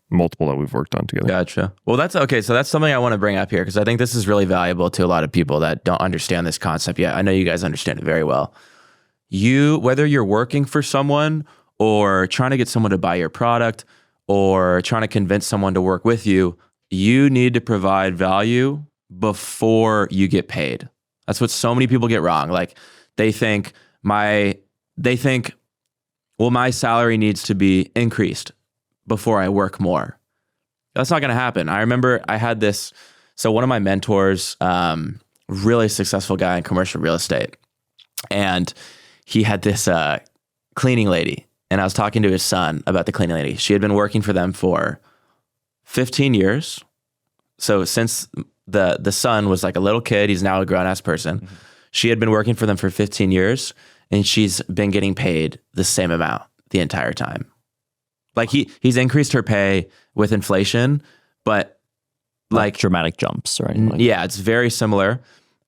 multiple that we've worked on together. Gotcha. Well, that's okay. So that's something I want to bring up here because I think this is really valuable to a lot of people that don't understand this concept yet. I know you guys understand it very well. Whether you're working for someone or trying to get someone to buy your product or trying to convince someone to work with you, you need to provide value before you get paid. That's what so many people get wrong. Like they think my salary needs to be increased before I work more. That's not going to happen. I remember I had this, so one of my mentors, really successful guy in commercial real estate, and he had this cleaning lady, and I was talking to his son about the cleaning lady. She had been working for them for 15 years. So since the son was like a little kid, he's now a grown-ass person. Mm-hmm. She had been working for them for 15 years, and she's been getting paid the same amount the entire time. Like he's increased her pay with inflation, but like dramatic jumps, right? Yeah, it's very similar.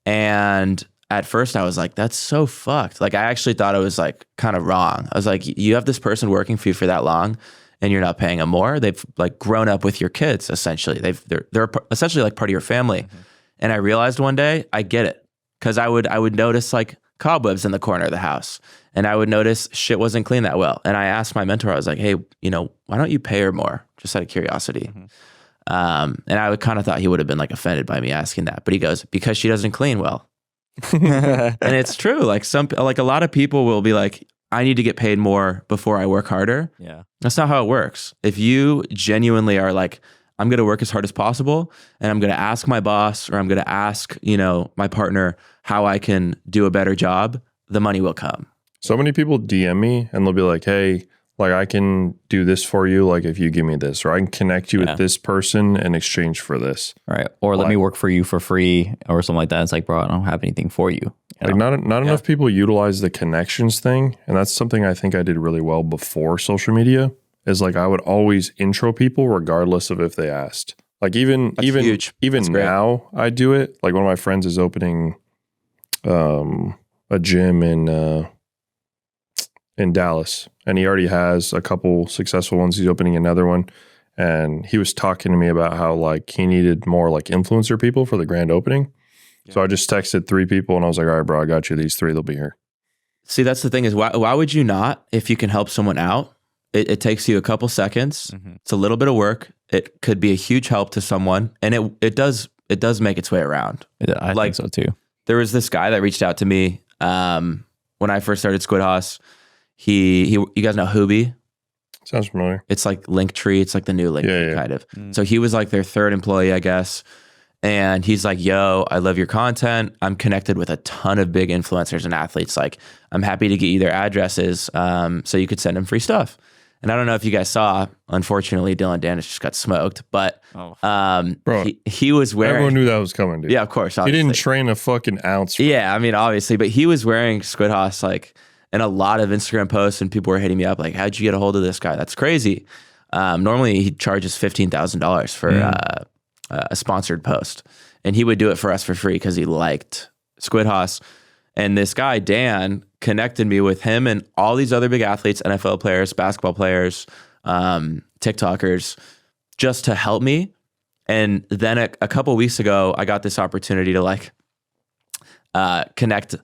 And at first I was like, that's so fucked. Like I actually thought it was like kind of wrong. I was like, you have this person working for you for that long and you're not paying them more. They've like grown up with your kids essentially. They're essentially like part of your family. Mm-hmm. And I realized one day I get it. Cause I would notice like cobwebs in the corner of the house. And I would notice shit wasn't clean that well. And I asked my mentor, I was like, hey, why don't you pay her more? Just out of curiosity. Mm-hmm. And I kind of thought he would have been like offended by me asking that. But he goes, because she doesn't clean well. And it's true. Like a lot of people will be like, I need to get paid more before I work harder. Yeah. That's not how it works. If you genuinely are like, I'm going to work as hard as possible and I'm going to ask my boss or I'm going to ask, my partner how I can do a better job, the money will come. So many people DM me and they'll be like, hey, like I can do this for you. Like if you give me this, or I can connect you with this person in exchange for this. Right. Or let me work for you for free or something like that. It's like, bro, I don't have anything for you. Like not enough people utilize the connections thing. And that's something I think I did really well before social media is like, I would always intro people regardless of if they asked. Like even now I do it. Like one of my friends is opening a gym in Dallas, and he already has a couple successful ones. He's opening another one, and he was talking to me about how like he needed more like influencer people for the grand opening. Yeah. So I just texted 3 people, and I was like, all right, bro, I got you these 3. They'll be here. See, that's the thing is why would you not, if you can help someone out? It takes you a couple seconds. Mm-hmm. It's a little bit of work. It could be a huge help to someone, and it does make its way around. I think so too. There was this guy that reached out to me when I first started Squid Hoss. You guys know Hoobie? Sounds familiar. It's like Linktree. It's like the new Linktree kind of. So he was like their 3rd employee, I guess. And he's like, yo, I love your content. I'm connected with a ton of big influencers and athletes. Like, I'm happy to get you their addresses so you could send them free stuff. And I don't know if you guys saw, unfortunately, Dylan Danis just got smoked. But bro, he was wearing... Everyone knew that was coming, dude. Yeah, of course. Obviously. He didn't train a fucking ounce. Yeah, I mean, obviously. But he was wearing Squid Hoss, like... And a lot of Instagram posts, and people were hitting me up like, how'd you get a hold of this guy? That's crazy. Normally he charges $15,000 for a sponsored post, and he would do it for us for free because he liked Squid Hoss. And this guy, Dan, connected me with him and all these other big athletes, NFL players, basketball players, TikTokers, just to help me. And then a couple of weeks ago, I got this opportunity to like connect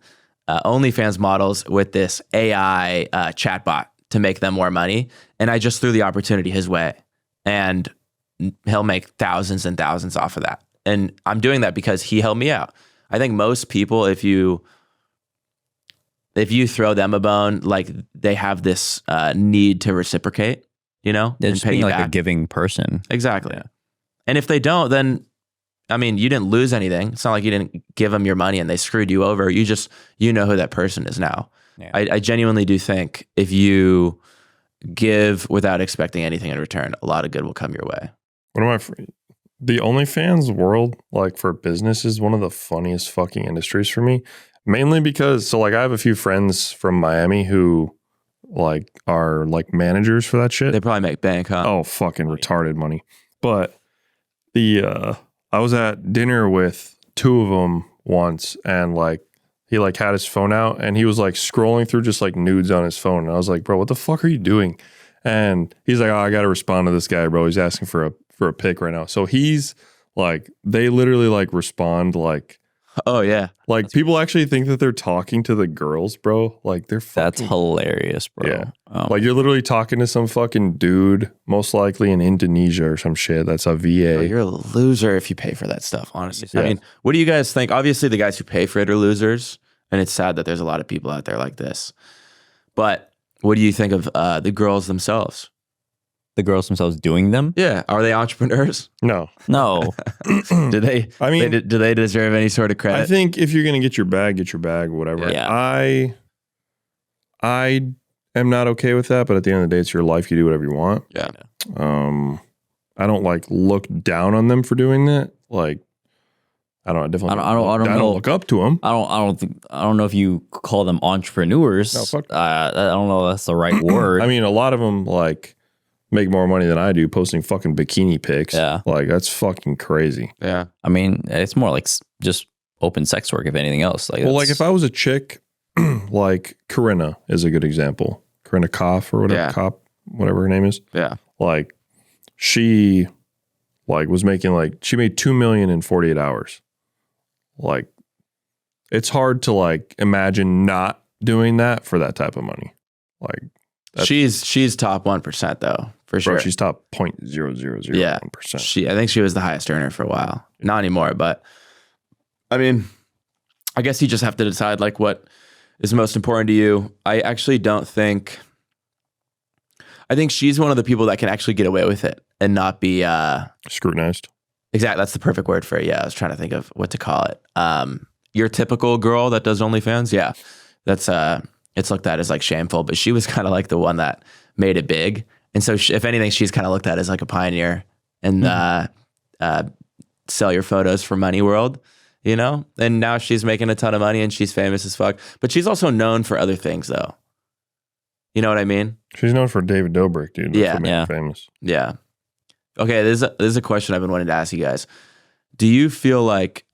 OnlyFans models with this AI chatbot to make them more money. And I just threw the opportunity his way, and he'll make thousands and thousands off of that. And I'm doing that because he helped me out. I think most people, if you throw them a bone, like they have this need to reciprocate, They're just being like a giving person. Exactly. Yeah. And if they don't, then I mean, you didn't lose anything. It's not like you didn't give them your money and they screwed you over. You just, you know who that person is now. Yeah. I genuinely do think if you give without expecting anything in return, a lot of good will come your way. The OnlyFans world, like for business, is one of the funniest fucking industries for me. Mainly because, so like I have a few friends from Miami who like are like managers for that shit. They probably make bank, huh? Oh, fucking retarded money. But I was at dinner with two of them once, and like he like had his phone out and he was like scrolling through just like nudes on his phone. And I was like, bro, what the fuck are you doing? And he's like, oh, I got to respond to this guy, bro. He's asking for a pic right now. So he's like, they literally like respond like, oh yeah, like that's people actually think that they're talking to the girls, bro. Like they're fucking, that's hilarious, bro. Yeah. Like you're literally talking to some fucking dude, most likely in Indonesia or some shit. That's a VA. Bro, you're a loser if you pay for that stuff, honestly. Yeah. I mean, what do you guys think? Obviously the guys who pay for it are losers, and it's sad that there's a lot of people out there like this. But what do you think of the girls themselves? The girls themselves doing them? Yeah. Are they entrepreneurs? No. Do they? I mean, do they deserve any sort of credit? I think if you're gonna get your bag, whatever. Yeah. I am not okay with that, but at the end of the day, it's your life. You do whatever you want. Yeah. I don't like look down on them for doing that. Like, I don't look up to them. I don't know if you call them entrepreneurs. No, fuck. I don't know if that's the right word. I mean, a lot of them like make more money than I do posting fucking bikini pics. Yeah. Like that's fucking crazy. Yeah. I mean, it's more like just open sex work if anything else. Like, well, like if I was a chick, like Corinna is a good example. Corinna Koff or whatever, whatever her name is. Yeah. Like she like was making like, she made $2 million in 48 hours. Like it's hard to like imagine not doing that for that type of money. Like she's top 1% though, for sure. Bro, she's top 0.0001%. Yeah. I think she was the highest earner for a while. Not anymore, but I mean, I guess you just have to decide like what is most important to you. I think she's one of the people that can actually get away with it and not be scrutinized. Exactly. That's the perfect word for it. Yeah. I was trying to think of what to call it. Your typical girl that does OnlyFans. Yeah. That's it's looked at as like shameful, but she was kind of like the one that made it big. And so if anything, she's kind of looked at as like a pioneer in sell your photos for money world, you know? And now she's making a ton of money and she's famous as fuck, but she's also known for other things though. You know what I mean? She's known for David Dobrik, dude. Yeah. Yeah. Famous. Yeah. Okay. This is a question I've been wanting to ask you guys. Do you feel like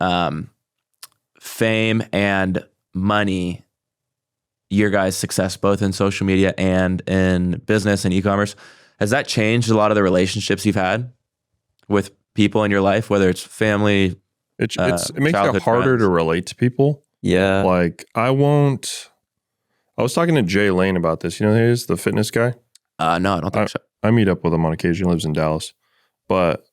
fame and money, your guys' success both in social media and in business and e-commerce, has that changed a lot of the relationships you've had with people in your life, whether it's family? It makes it harder to relate to people. Yeah. Like I was talking to Jay Lane about this. You know who he is? The fitness guy? No, I don't think so. I meet up with him on occasion. He lives in Dallas. But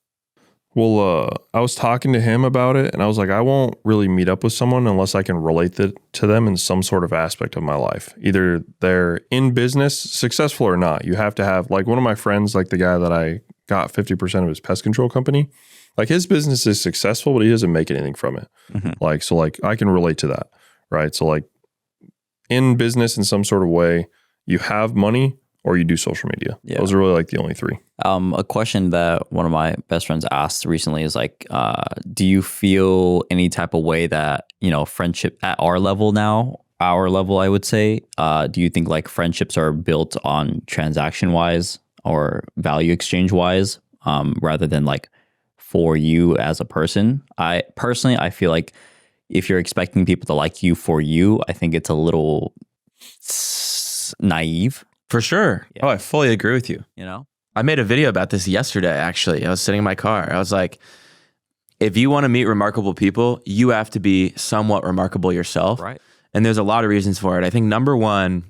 I was talking to him about it, and I was like, I won't really meet up with someone unless I can relate to them in some sort of aspect of my life. Either they're in business, successful or not. You have to have, like one of my friends, like the guy that I got 50% of his pest control company, like his business is successful, but he doesn't make anything from it. Mm-hmm. So I can relate to that, right? So like in business in some sort of way, you have money or you do social media. Yeah. Those are really like the only three. A question that one of my best friends asked recently is like, do you feel any type of way that, you know, friendship at our level, I would say, do you think like friendships are built on transaction wise or value exchange wise, rather than like for you as a person? I feel like if you're expecting people to like you for you, I think it's a little naive. For sure. Yeah. Oh, I fully agree with you. You know, I made a video about this yesterday, actually. I was sitting in my car. I was like, if you want to meet remarkable people, you have to be somewhat remarkable yourself. Right. And there's a lot of reasons for it. I think number one,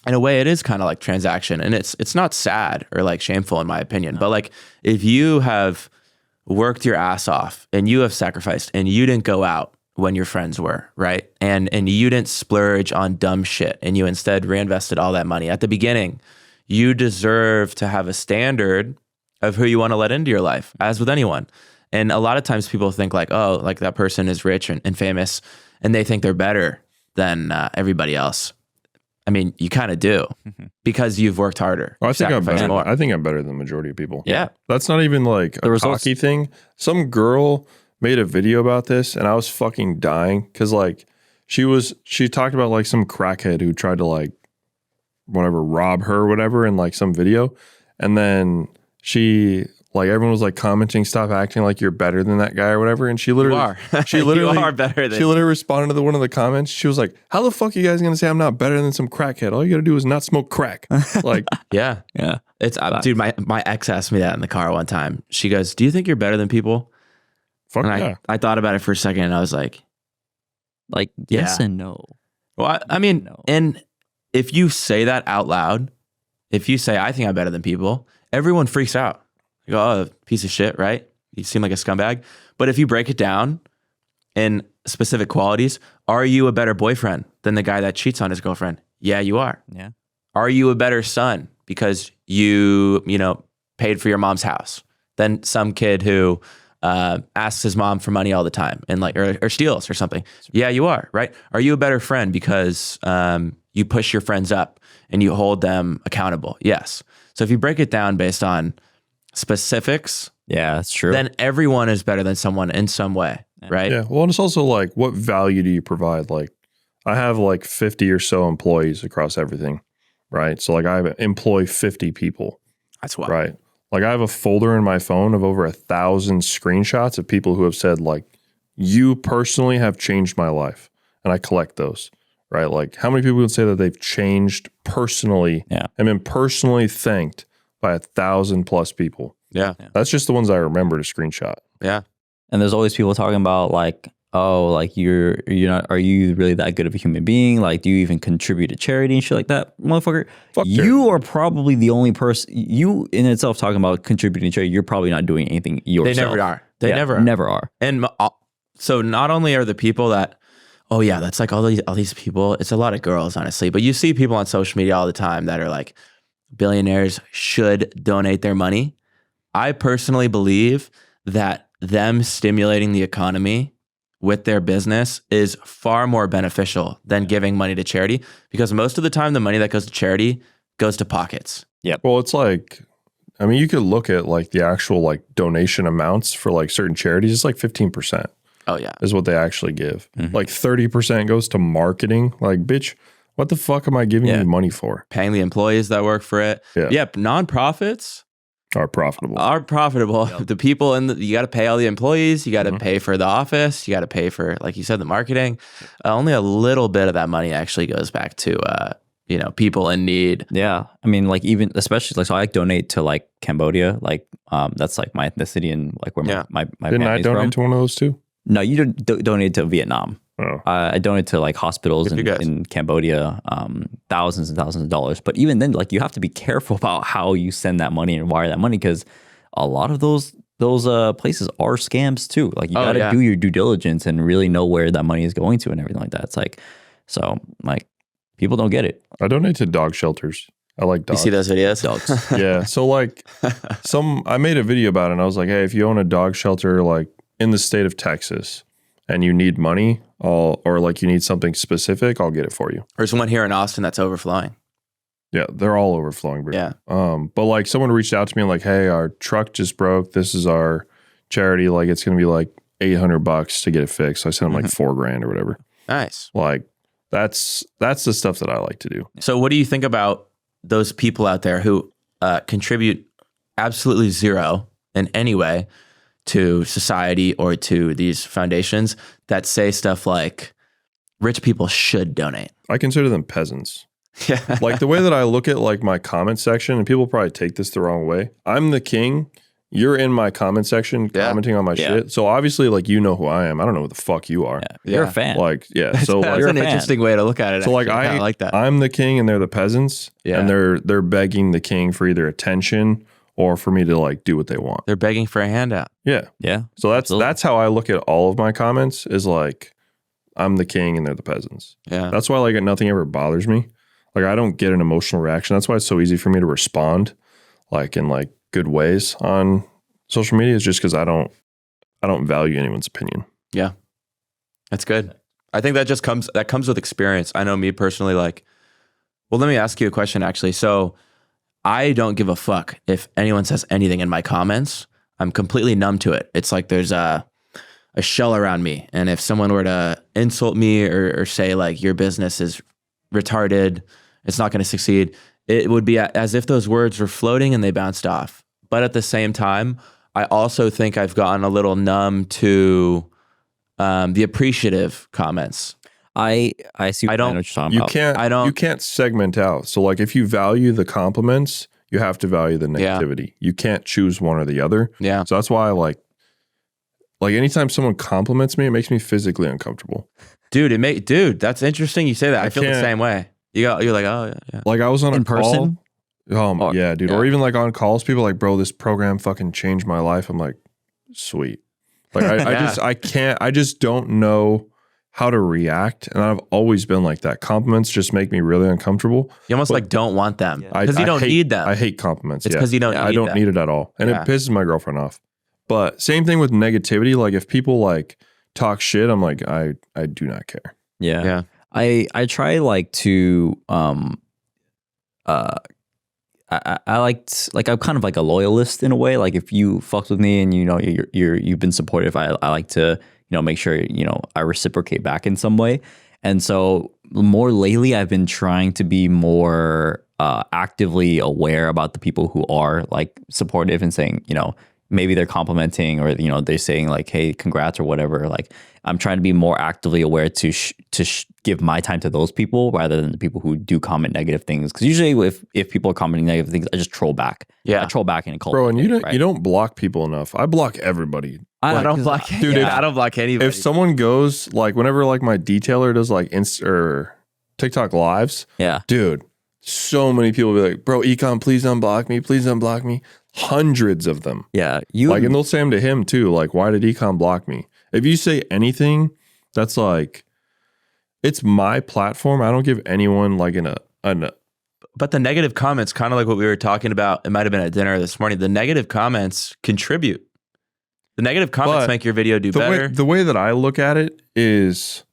in a way, it is kind of like transaction. And it's not sad or like shameful in my opinion. No. But like if you have worked your ass off and you have sacrificed and you didn't go out when your friends were, right? And you didn't splurge on dumb shit and you instead reinvested all that money at the beginning, you deserve to have a standard of who you want to let into your life, as with anyone. And a lot of times people think like, oh, like that person is rich and famous and they think they're better than everybody else. I mean, you kind of do because you've worked harder. Well, I think I'm sacrificed better. more. I think I'm better than the majority of people. Yeah. That's not even like a cocky thing. Some girl made a video about this and I was fucking dying because like she talked about like some crackhead who tried to like whatever rob her or whatever in like some video, and then she like everyone was like commenting, stop acting like you're better than that guy or whatever, and she literally you are better than she literally responded to one of the comments. She was like, how the fuck are you guys gonna say I'm not better than some crackhead? All you gotta do is not smoke crack. Like yeah it's dude, my ex asked me that in the car one time. She goes, do you think you're better than people? Fuck and yeah. I thought about it for a second and I was like yes and no. Well, I mean, no. And if you say that out loud, if you say, I think I'm better than people, everyone freaks out. You go, oh, piece of shit, right? You seem like a scumbag. But if you break it down in specific qualities, are you a better boyfriend than the guy that cheats on his girlfriend? Yeah, you are. Yeah. Are you a better son because you paid for your mom's house than some kid who asks his mom for money all the time and like or steals or something? Yeah, you are, right? Are you a better friend because you push your friends up and you hold them accountable? Yes. So if you break it down based on specifics, yeah, that's true. then everyone is better than someone in some way, right? Yeah. Well, and it's also like, what value do you provide? Like, I have like 50 or so employees across everything, right? So like I employ 50 people. That's why. Right. Like I have a folder in my phone of over 1,000 screenshots of people who have said like, you personally have changed my life. And I collect those, right? Like how many people would say that they've changed personally and been personally thanked by 1,000 plus people? Yeah. That's just the ones I remember to screenshot. Yeah. And there's always people talking about like, oh, like you're not, are you really that good of a human being? Like, do you even contribute to charity and shit like that? Motherfucker, you are probably the only person, you in itself talking about contributing to charity, you're probably not doing anything yourself. They never are. They never are. And so not only are the people that, oh yeah, that's like all these people, it's a lot of girls, honestly, but you see people on social media all the time that are like, billionaires should donate their money. I personally believe that them stimulating the economy with their business is far more beneficial than giving money to charity, because most of the time the money that goes to charity goes to pockets. Yeah. Well, it's like, I mean, you could look at like the actual like donation amounts for like certain charities. It's like 15%. Oh yeah. Is what they actually give. Like 30% goes to marketing. Like, bitch, what the fuck am I giving you money for? Paying the employees that work for it. Yeah. Yep. Nonprofits are profitable. Yep. The people you got to pay all the employees. You got to pay for the office. You got to pay for, like you said, the marketing. Only a little bit of that money actually goes back to, people in need. Yeah. I mean, like even, especially like, so I like donate to like Cambodia. Like, that's like my ethnicity and like where my Didn't I donate to one of those too? No, you donate to Vietnam. Oh. I donate to like hospitals in Cambodia, thousands and thousands of dollars. But even then, like you have to be careful about how you send that money and wire that money, because a lot of those places are scams too. Like you got to do your due diligence and really know where that money is going to and everything like that. It's like, so like people don't get it. I donate to dog shelters. I like dogs. You see those videos? Dogs. Yeah. So like I made a video about it and I was like, hey, if you own a dog shelter like in the state of Texas and you need money, or like you need something specific, I'll get it for you. There's one here in Austin that's overflowing. Yeah, they're all overflowing, bro. Yeah. But like someone reached out to me and like, hey, our truck just broke. This is our charity. Like it's gonna be like $800 to get it fixed. So I sent them like $4,000 or whatever. Nice. Like that's the stuff that I like to do. So what do you think about those people out there who contribute absolutely zero in any way to society or to these foundations that say stuff like rich people should donate? I consider them peasants. Yeah. Like the way that I look at like my comment section, and people probably take this the wrong way. I'm the king. You're in my comment section commenting on my shit. So obviously like you know who I am. I don't know who the fuck you are. Yeah. You're a fan. Like, yeah. So that's like, an interesting way to look at it. So like I like that. I'm the king and they're the peasants. Yeah. And they're begging the king for either attention or for me to like do what they want. They're begging for a handout. Yeah. Yeah. So that's how I look at all of my comments, is like I'm the king and they're the peasants. Yeah. That's why like nothing ever bothers me. Like I don't get an emotional reaction. That's why it's so easy for me to respond like in like good ways on social media, is just because I don't I don't value anyone's opinion. Yeah, that's good. I think that comes with experience. I know me personally, like, well, let me ask you a question actually. So I don't give a fuck if anyone says anything in my comments. I'm completely numb to it. It's like there's a shell around me. And if someone were to insult me or say like your business is retarded, it's not going to succeed, it would be as if those words were floating and they bounced off. But at the same time, I also think I've gotten a little numb to the appreciative comments. I see. I know what you're talking about. You can't segment out. So like if you value the compliments, you have to value the negativity. Yeah. You can't choose one or the other. Yeah. So that's why I like anytime someone compliments me, it makes me physically uncomfortable. Dude, that's interesting you say that. I feel the same way. You're like, oh yeah. Like I was on a person. Call. Yeah, dude. Yeah. Or even like on calls, people are like, bro, this program fucking changed my life. I'm like, sweet. Like I just don't know how to react. And I've always been like that. Compliments just make me really uncomfortable. You almost like don't want them because you don't need them. I hate compliments. It's because you don't need them. I don't need it at all. And it pisses my girlfriend off. But same thing with negativity. Like if people like talk shit, I'm like, I do not care. Yeah. Yeah. I try like to I like I'm kind of like a loyalist in a way. Like if you fucked with me and you know you've been supportive, I like to make sure I reciprocate back in some way. And so more lately, I've been trying to be more actively aware about the people who are like supportive and saying maybe they're complimenting or they're saying like, hey, congrats or whatever. Like I'm trying to be more actively aware to give my time to those people rather than the people who do comment negative things. Because usually if people are commenting negative things, I just troll back. Yeah, I troll back and call. Bro, and you don't block people enough. I block everybody. I don't block, dude. I don't block anybody. If someone goes like whenever like my detailer does like Insta or TikTok lives, dude, so many people will be like, bro, Ecom, please unblock me, please unblock me. Hundreds of them. Yeah, and they'll say them to him too. Like, why did Ecom block me? If you say anything, that's like, it's my platform. I don't give anyone like But the negative comments, kind of like what we were talking about, it might have been at dinner this morning. The negative comments contribute. The negative comments make your video do better. The way that I look at it is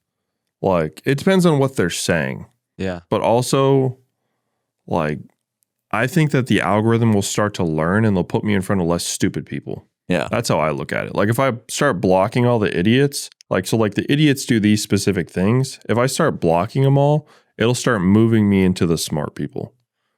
like, it depends on what they're saying. Yeah. But also, like, I think that the algorithm will start to learn and they'll put me in front of less stupid people. Yeah. That's how I look at it. Like if I start blocking all the idiots, like the idiots do these specific things. If I start blocking them all, it'll start moving me into the smart people.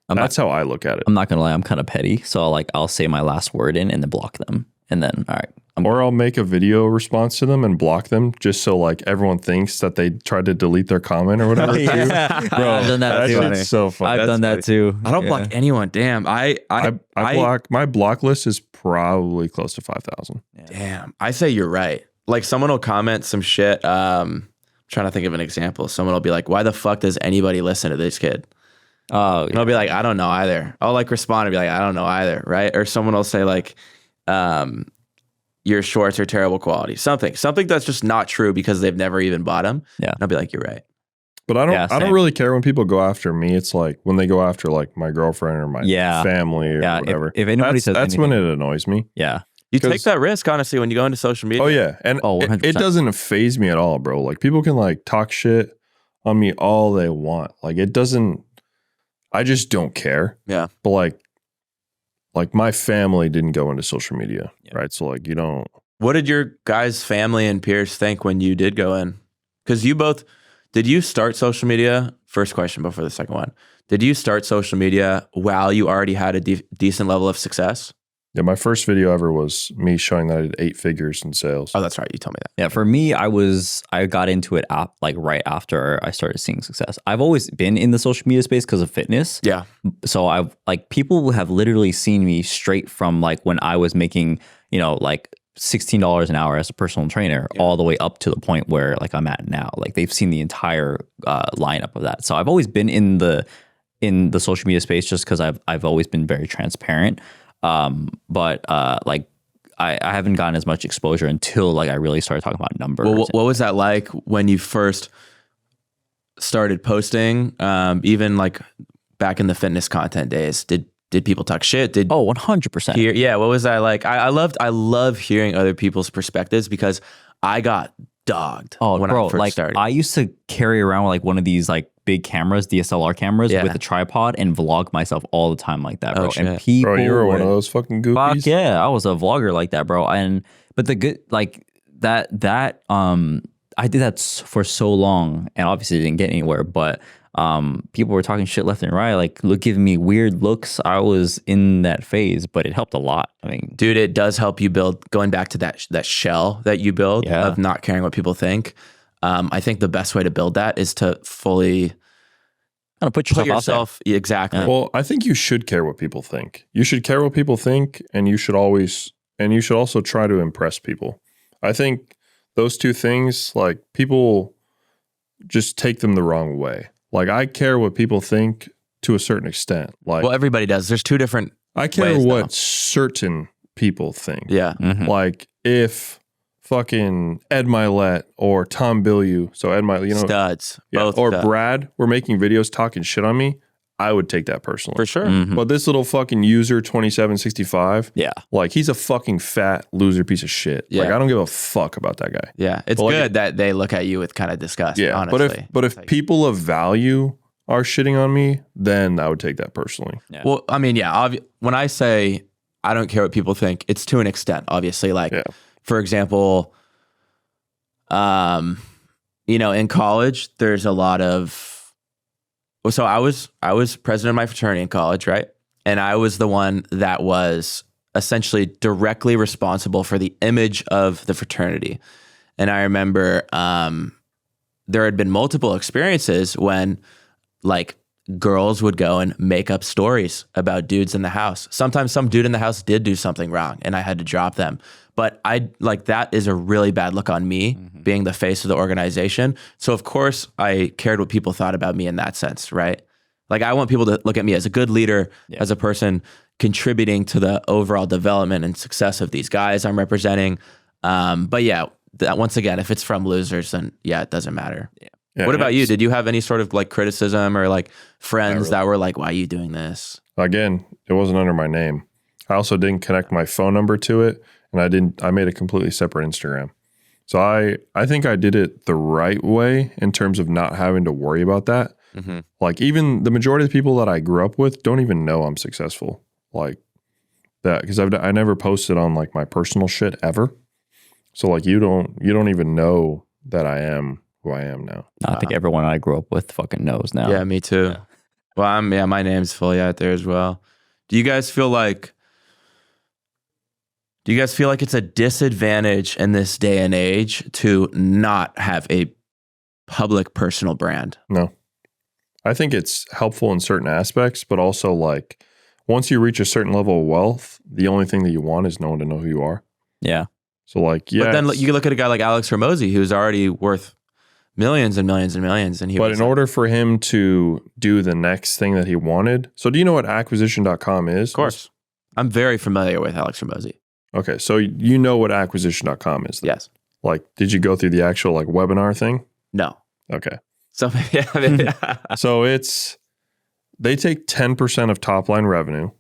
That's how I look at it. I'm not going to lie. I'm kind of petty. So I'll say my last word in and then block them. And then, all right. Or I'll make a video response to them and block them just so like everyone thinks that they tried to delete their comment or whatever. Yeah. Bro, I've done that too. That's so funny. I've done that too. I don't block anyone. Damn. I block, my block list is probably close to 5,000. Damn. I say you're right. Like someone will comment some shit. I'm trying to think of an example. Someone will be like, why the fuck does anybody listen to this kid? Oh, and I'll be like, I don't know either. I'll like respond and be like, I don't know either. Right. Or someone will say like, your shorts are terrible quality. Something that's just not true because they've never even bought them. Yeah. And I'll be like, you're right. But I don't really care when people go after me. It's like when they go after like my girlfriend or my family or whatever. If anybody says that's anything, when it annoys me. Yeah. You take that risk, honestly, when you go into social media. Oh, yeah. And it doesn't faze me at all, bro. Like people can like talk shit on me all they want. Like it doesn't, I just don't care. Yeah. But like my family didn't go into social media, right? So like you don't. What did your guys' family and peers think when you did go in? Because you both, did you start social media? First question before the second one. Did you start social media while you already had a decent level of success? Yeah, my first video ever was me showing that I did 8 figures in sales. Oh, that's right. You told me that. Yeah, for me, I got into it like right after I started seeing success. I've always been in the social media space because of fitness. Yeah. So I've like people have literally seen me straight from like when I was making, like $16 an hour as a personal trainer all the way up to the point where like I'm at now. Like they've seen the entire lineup of that. So I've always been in the social media space just because I've always been very transparent. But like I haven't gotten as much exposure until like I really started talking about numbers. Well, what was that like when you first started posting? Even like back in the fitness content days, did did people talk shit? Did 100%. Yeah, what was I like? I love hearing other people's perspectives because I got dogged when I first started. I used to carry around like one of these like big cameras, DSLR cameras with a tripod and vlog myself all the time like that, bro. And people, bro, you were one of those fucking goofies. Fuck yeah, I was a vlogger like that, bro. But the good like that I did that for so long, and obviously didn't get anywhere. But people were talking shit left and right, like giving me weird looks. I was in that phase, but it helped a lot. I mean, dude, it does help you build. Going back to that shell that you build of not caring what people think. I think the best way to build that is to fully kind of put yourself out there. Exactly. Yeah. Well, I think you should care what people think. You should care what people think, and you should also try to impress people. I think those two things, like, people just take them the wrong way. Like, I care what people think to a certain extent. Like, well, everybody does. There's two different I care what certain people think. Yeah. Mm-hmm. Like, if fucking Ed Milet or Tom Bilyeu, so Ed Milet, studs, both or studs. Brad were making videos talking shit on me, I would take that personally. For sure. Mm-hmm. But this little fucking user 2765, Yeah. like, he's a fucking fat loser piece of shit. Yeah. Like, I don't give a fuck about that guy. Yeah. It's But, like, good that they look at you with kind of disgust, Yeah. honestly. But if people of value are shitting on me, then I would take that personally. Yeah. Well, I mean, when I say I don't care what people think, it's to an extent, obviously. Like, for example, in college, there's a lot of. So I was president of my fraternity in college, right? And I was the one that was essentially directly responsible for the image of the fraternity. And I remember there had been multiple experiences when, like, girls would go and make up stories about dudes in the house. Sometimes some dude in the house did do something wrong and I had to drop them. But that is a really bad look on me, being the face of the organization. So of course I cared what people thought about me in that sense, right? Like, I want people to look at me as a good leader, as a person contributing to the overall development and success of these guys I'm representing. But once again, if it's from losers, then it doesn't matter. Yeah, what about you? Did you have any sort of like criticism or like friends that were like, why are you doing this? Again, it wasn't under my name. I also didn't connect my phone number to it, and I made a completely separate Instagram. So I think I did it the right way in terms of not having to worry about that. Mm-hmm. Like, even the majority of the people that I grew up with don't even know I'm successful. Like that, because I never posted on like my personal shit ever. So like you don't even know that I am who I am now. I think everyone I grew up with fucking knows now. Yeah, me too. Yeah. Well, my name's fully out there as well. Do you guys feel like it's a disadvantage in this day and age to not have a public personal brand? No. I think it's helpful in certain aspects, but also, like, once you reach a certain level of wealth, the only thing that you want is no one to know who you are. Yeah. So like, But then you look at a guy like Alex Hormozi, who's already worth millions and millions and millions. But in order for him to do the next thing that he wanted. So do you know what acquisition.com is? Of course. I'm very familiar with Alex Hormozi. Okay. So you know what acquisition.com is then? Yes. Like, did you go through the actual like webinar thing? No. Okay. So So they take 10% of top line revenue.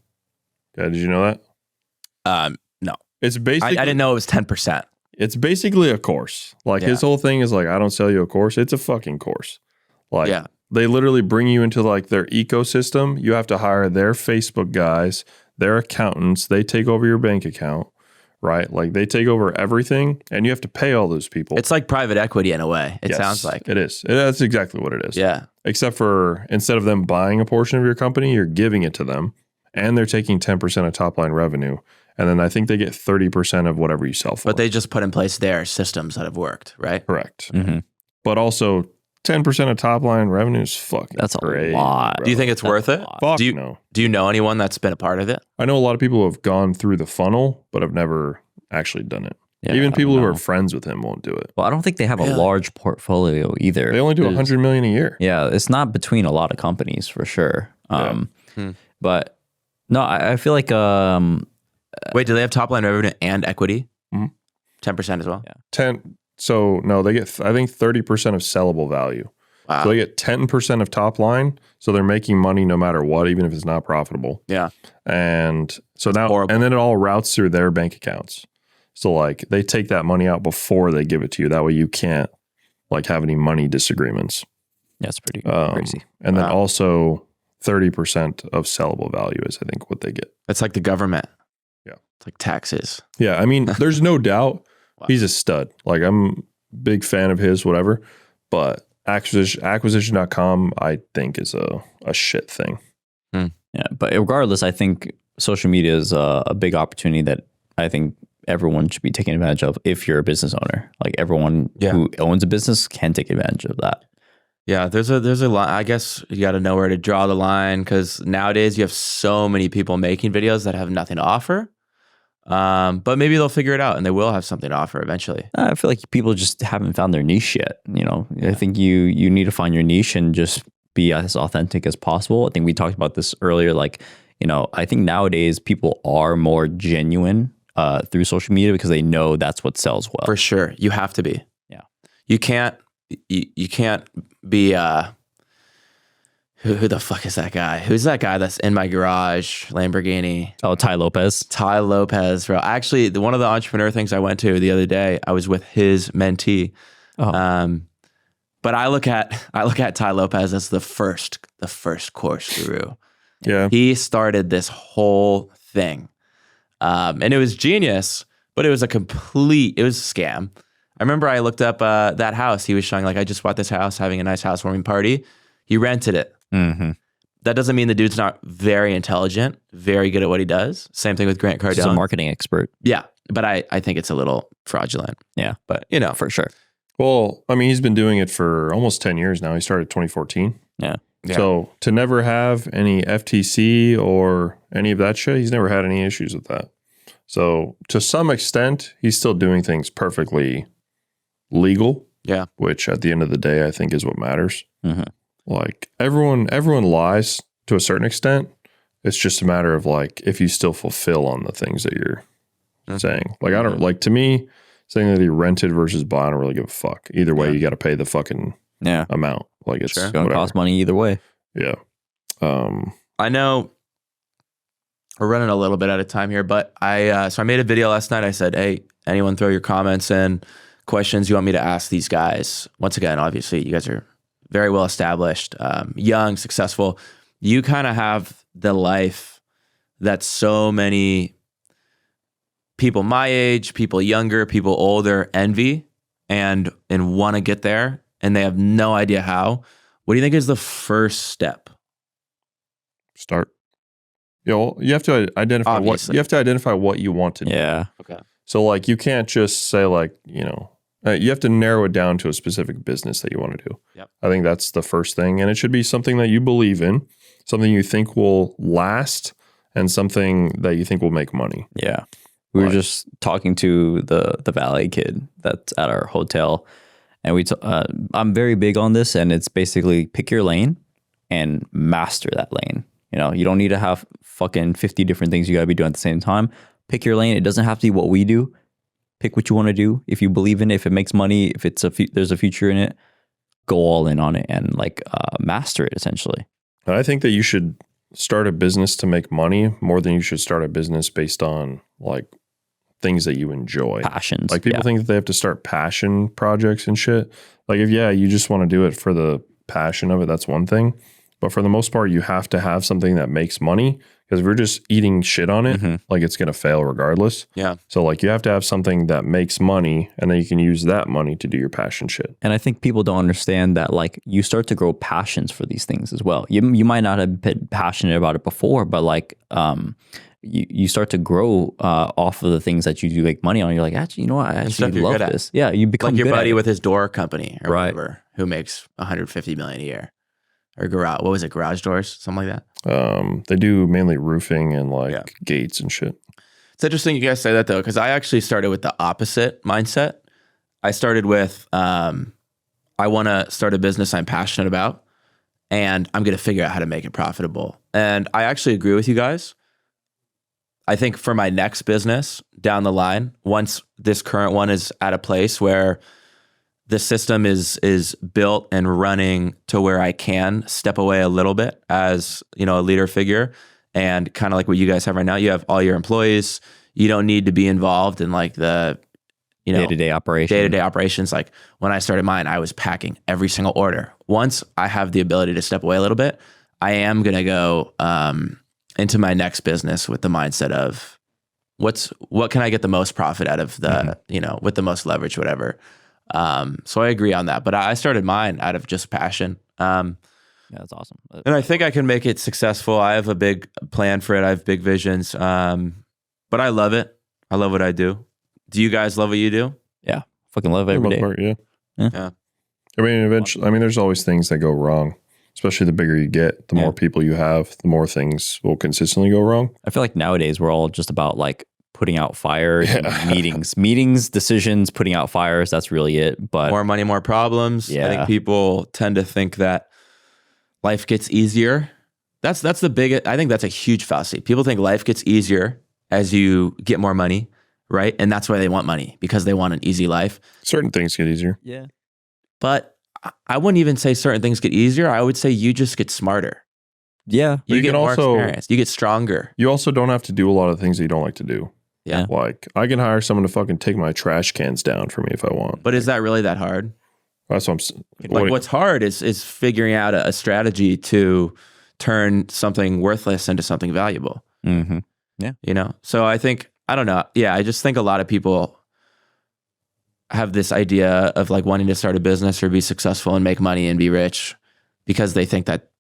Yeah, did you know that? No. It's basically I didn't know it was 10%. It's basically a course. Like, his whole thing is like, I don't sell you a course. It's a fucking course. Like, they literally bring you into like their ecosystem. You have to hire their Facebook guys, their accountants. They take over your bank account, right? Like, they take over everything, and you have to pay all those people. It's like private equity in a way. It sounds like it is. That's exactly what it is. Yeah. Except for, instead of them buying a portion of your company, you're giving it to them, and they're taking 10% of top line revenue. And then I think they get 30% of whatever you sell for. But they just put in place their systems that have worked, right? Correct. Mm-hmm. But also, 10% of top line revenue is fucking That's great, a lot. Do you think it's worth it? Fuck Do you, no. do you know anyone that's been a part of it? I know a lot of people who have gone through the funnel, but have never actually done it. Yeah, Even people who know. are friends with him won't do it. Well, I don't think they have a large portfolio either. They only do 100 million a year. Yeah, it's not between a lot of companies for sure. But no, I feel like Wait, do they have top line revenue and equity? Mhm. 10% as well? Yeah. So no, they get, I think, 30% of sellable value. Wow. So they get 10% of top line. So they're making money no matter what, even if it's not profitable. Yeah. And so now, horrible. and then it all routes through their bank accounts. So like they take that money out before they give it to you. That way you can't like have any money disagreements. That's pretty crazy. And then also 30% of sellable value is, I think, what they get. It's like the government. Yeah. It's like taxes. Yeah. I mean, there's no doubt he's a stud. Like I'm a big fan of his, whatever. But acquisition.com, I think, is a shit thing. Yeah. But regardless, I think social media is a big opportunity that I think everyone should be taking advantage of if you're a business owner. Like everyone who owns a business can take advantage of that. Yeah, there's a line. I guess you got to know where to draw the line because nowadays you have so many people making videos that have nothing to offer. But maybe they'll figure it out and they will have something to offer eventually. I feel like people just haven't found their niche yet. You know, I think you need to find your niche and just be as authentic as possible. I think we talked about this earlier. Like, you know, I think nowadays people are more genuine through social media because they know that's what sells well. For sure, you have to be. Yeah, you can't be. Who the fuck is that guy? Who's that guy that's in my garage, Lamborghini? Oh, Tai Lopez. Tai Lopez, bro. Actually, one of the entrepreneur things I went to the other day, I was with his mentee. Oh. But I look at Tai Lopez as the first course guru. Yeah. He started this whole thing. And it was genius, but it was a scam. I remember I looked up that house. He was showing like, I just bought this house, having a nice housewarming party. He rented it. Mm-hmm. That doesn't mean the dude's not very intelligent, very good at what he does. Same thing with Grant Cardone. He's a marketing expert. Yeah, but I think it's a little fraudulent. Yeah, but you know, for sure. Well, I mean, he's been doing it for almost 10 years now. He started 2014. Yeah. So to never have any FTC or any of that shit, he's never had any issues with that. So to some extent, he's still doing things perfectly legal. Yeah. Which at the end of the day, I think is what matters. Mm-hmm. Like everyone lies to a certain extent. It's just a matter of like, if you still fulfill on the things that you're saying. Like, I don't like, to me, saying that he rented versus bought, I don't really give a fuck. Either way, you got to pay the fucking amount. Like it's going to cost money either way. Yeah. I know we're running a little bit out of time here, but I made a video last night. I said, hey, anyone throw your comments in, questions you want me to ask these guys. Once again, obviously you guys are very well established, young, successful. You kind of have the life that so many people my age, people younger, people older envy and want to get there, and they have no idea how. What do you think is the first step? Start. You have to identify what you want to do. Yeah. Okay. So like you can't just say like, you know, you have to narrow it down to a specific business that you want to do. Yep. I think that's the first thing. And it should be something that you believe in, something you think will last, and something that you think will make money. Yeah. We were just talking to the valet kid that's at our hotel. And I'm very big on this. And it's basically pick your lane and master that lane. You know, you don't need to have fucking 50 different things you got to be doing at the same time. Pick your lane. It doesn't have to be what we do. Pick what you want to do. If you believe in it, if it makes money, if it's there's a future in it, go all in on it and like master it essentially. And I think that you should start a business to make money more than you should start a business based on like things that you enjoy. Passions. Like people think that they have to start passion projects and shit. Like if you just want to do it for the passion of it, that's one thing. But for the most part, you have to have something that makes money, because if we're just eating shit on it, like it's going to fail regardless. Yeah. So like you have to have something that makes money, and then you can use that money to do your passion shit. And I think people don't understand that like you start to grow passions for these things as well. You might not have been passionate about it before, but like you start to grow off of the things that you do make money on. You're like, actually, you know what? I actually love this. Yeah, you become like your good buddy with his door company or right. whatever, who makes $150 million a year. Or garage, what was it? Garage doors, something like that. They do mainly roofing and like gates and shit. It's interesting you guys say that though, because I actually started with the opposite mindset. I started with, I want to start a business I'm passionate about, and I'm going to figure out how to make it profitable. And I actually agree with you guys. I think for my next business down the line, once this current one is at a place where the system is built and running to where I can step away a little bit as, you know, a leader figure, and kind of like what you guys have right now. You have all your employees. You don't need to be involved in like the, you know, day-to-day operations. Like when I started mine, I was packing every single order. Once I have the ability to step away a little bit, I am going to go into my next business with the mindset of what can I get the most profit out of the, you know, with the most leverage, whatever. So I agree on that, but I started mine out of just passion. Yeah, that's awesome. And I think I can make it successful. I have a big plan for it. I have big visions. But I love it. I love what I do. Do you guys love what you do? Yeah. Fucking love it every day. Part, yeah. Yeah. I mean, eventually, I mean, there's always things that go wrong, especially the bigger you get, the more people you have, the more things will consistently go wrong. I feel like nowadays we're all just about like putting out fires, meetings, decisions, putting out fires. That's really it. But more money, more problems. Yeah. I think people tend to think that life gets easier. That's the biggest, I think that's a huge fallacy. People think life gets easier as you get more money, right? And that's why they want money, because they want an easy life. Certain things get easier. yeah. But I wouldn't even say certain things get easier. I would say you just get smarter. Yeah. You you get can more also- experience. You get stronger. You also don't have to do a lot of things that you don't like to do. Yeah. Like, I can hire someone to fucking take my trash cans down for me if I want. But is that really that hard? That's what Like what's hard is figuring out a strategy to turn something worthless into something valuable. Mm-hmm. You know? So I think, I don't know. Yeah, I just think a lot of people have this idea of like wanting to start a business or be successful and make money and be rich because they think that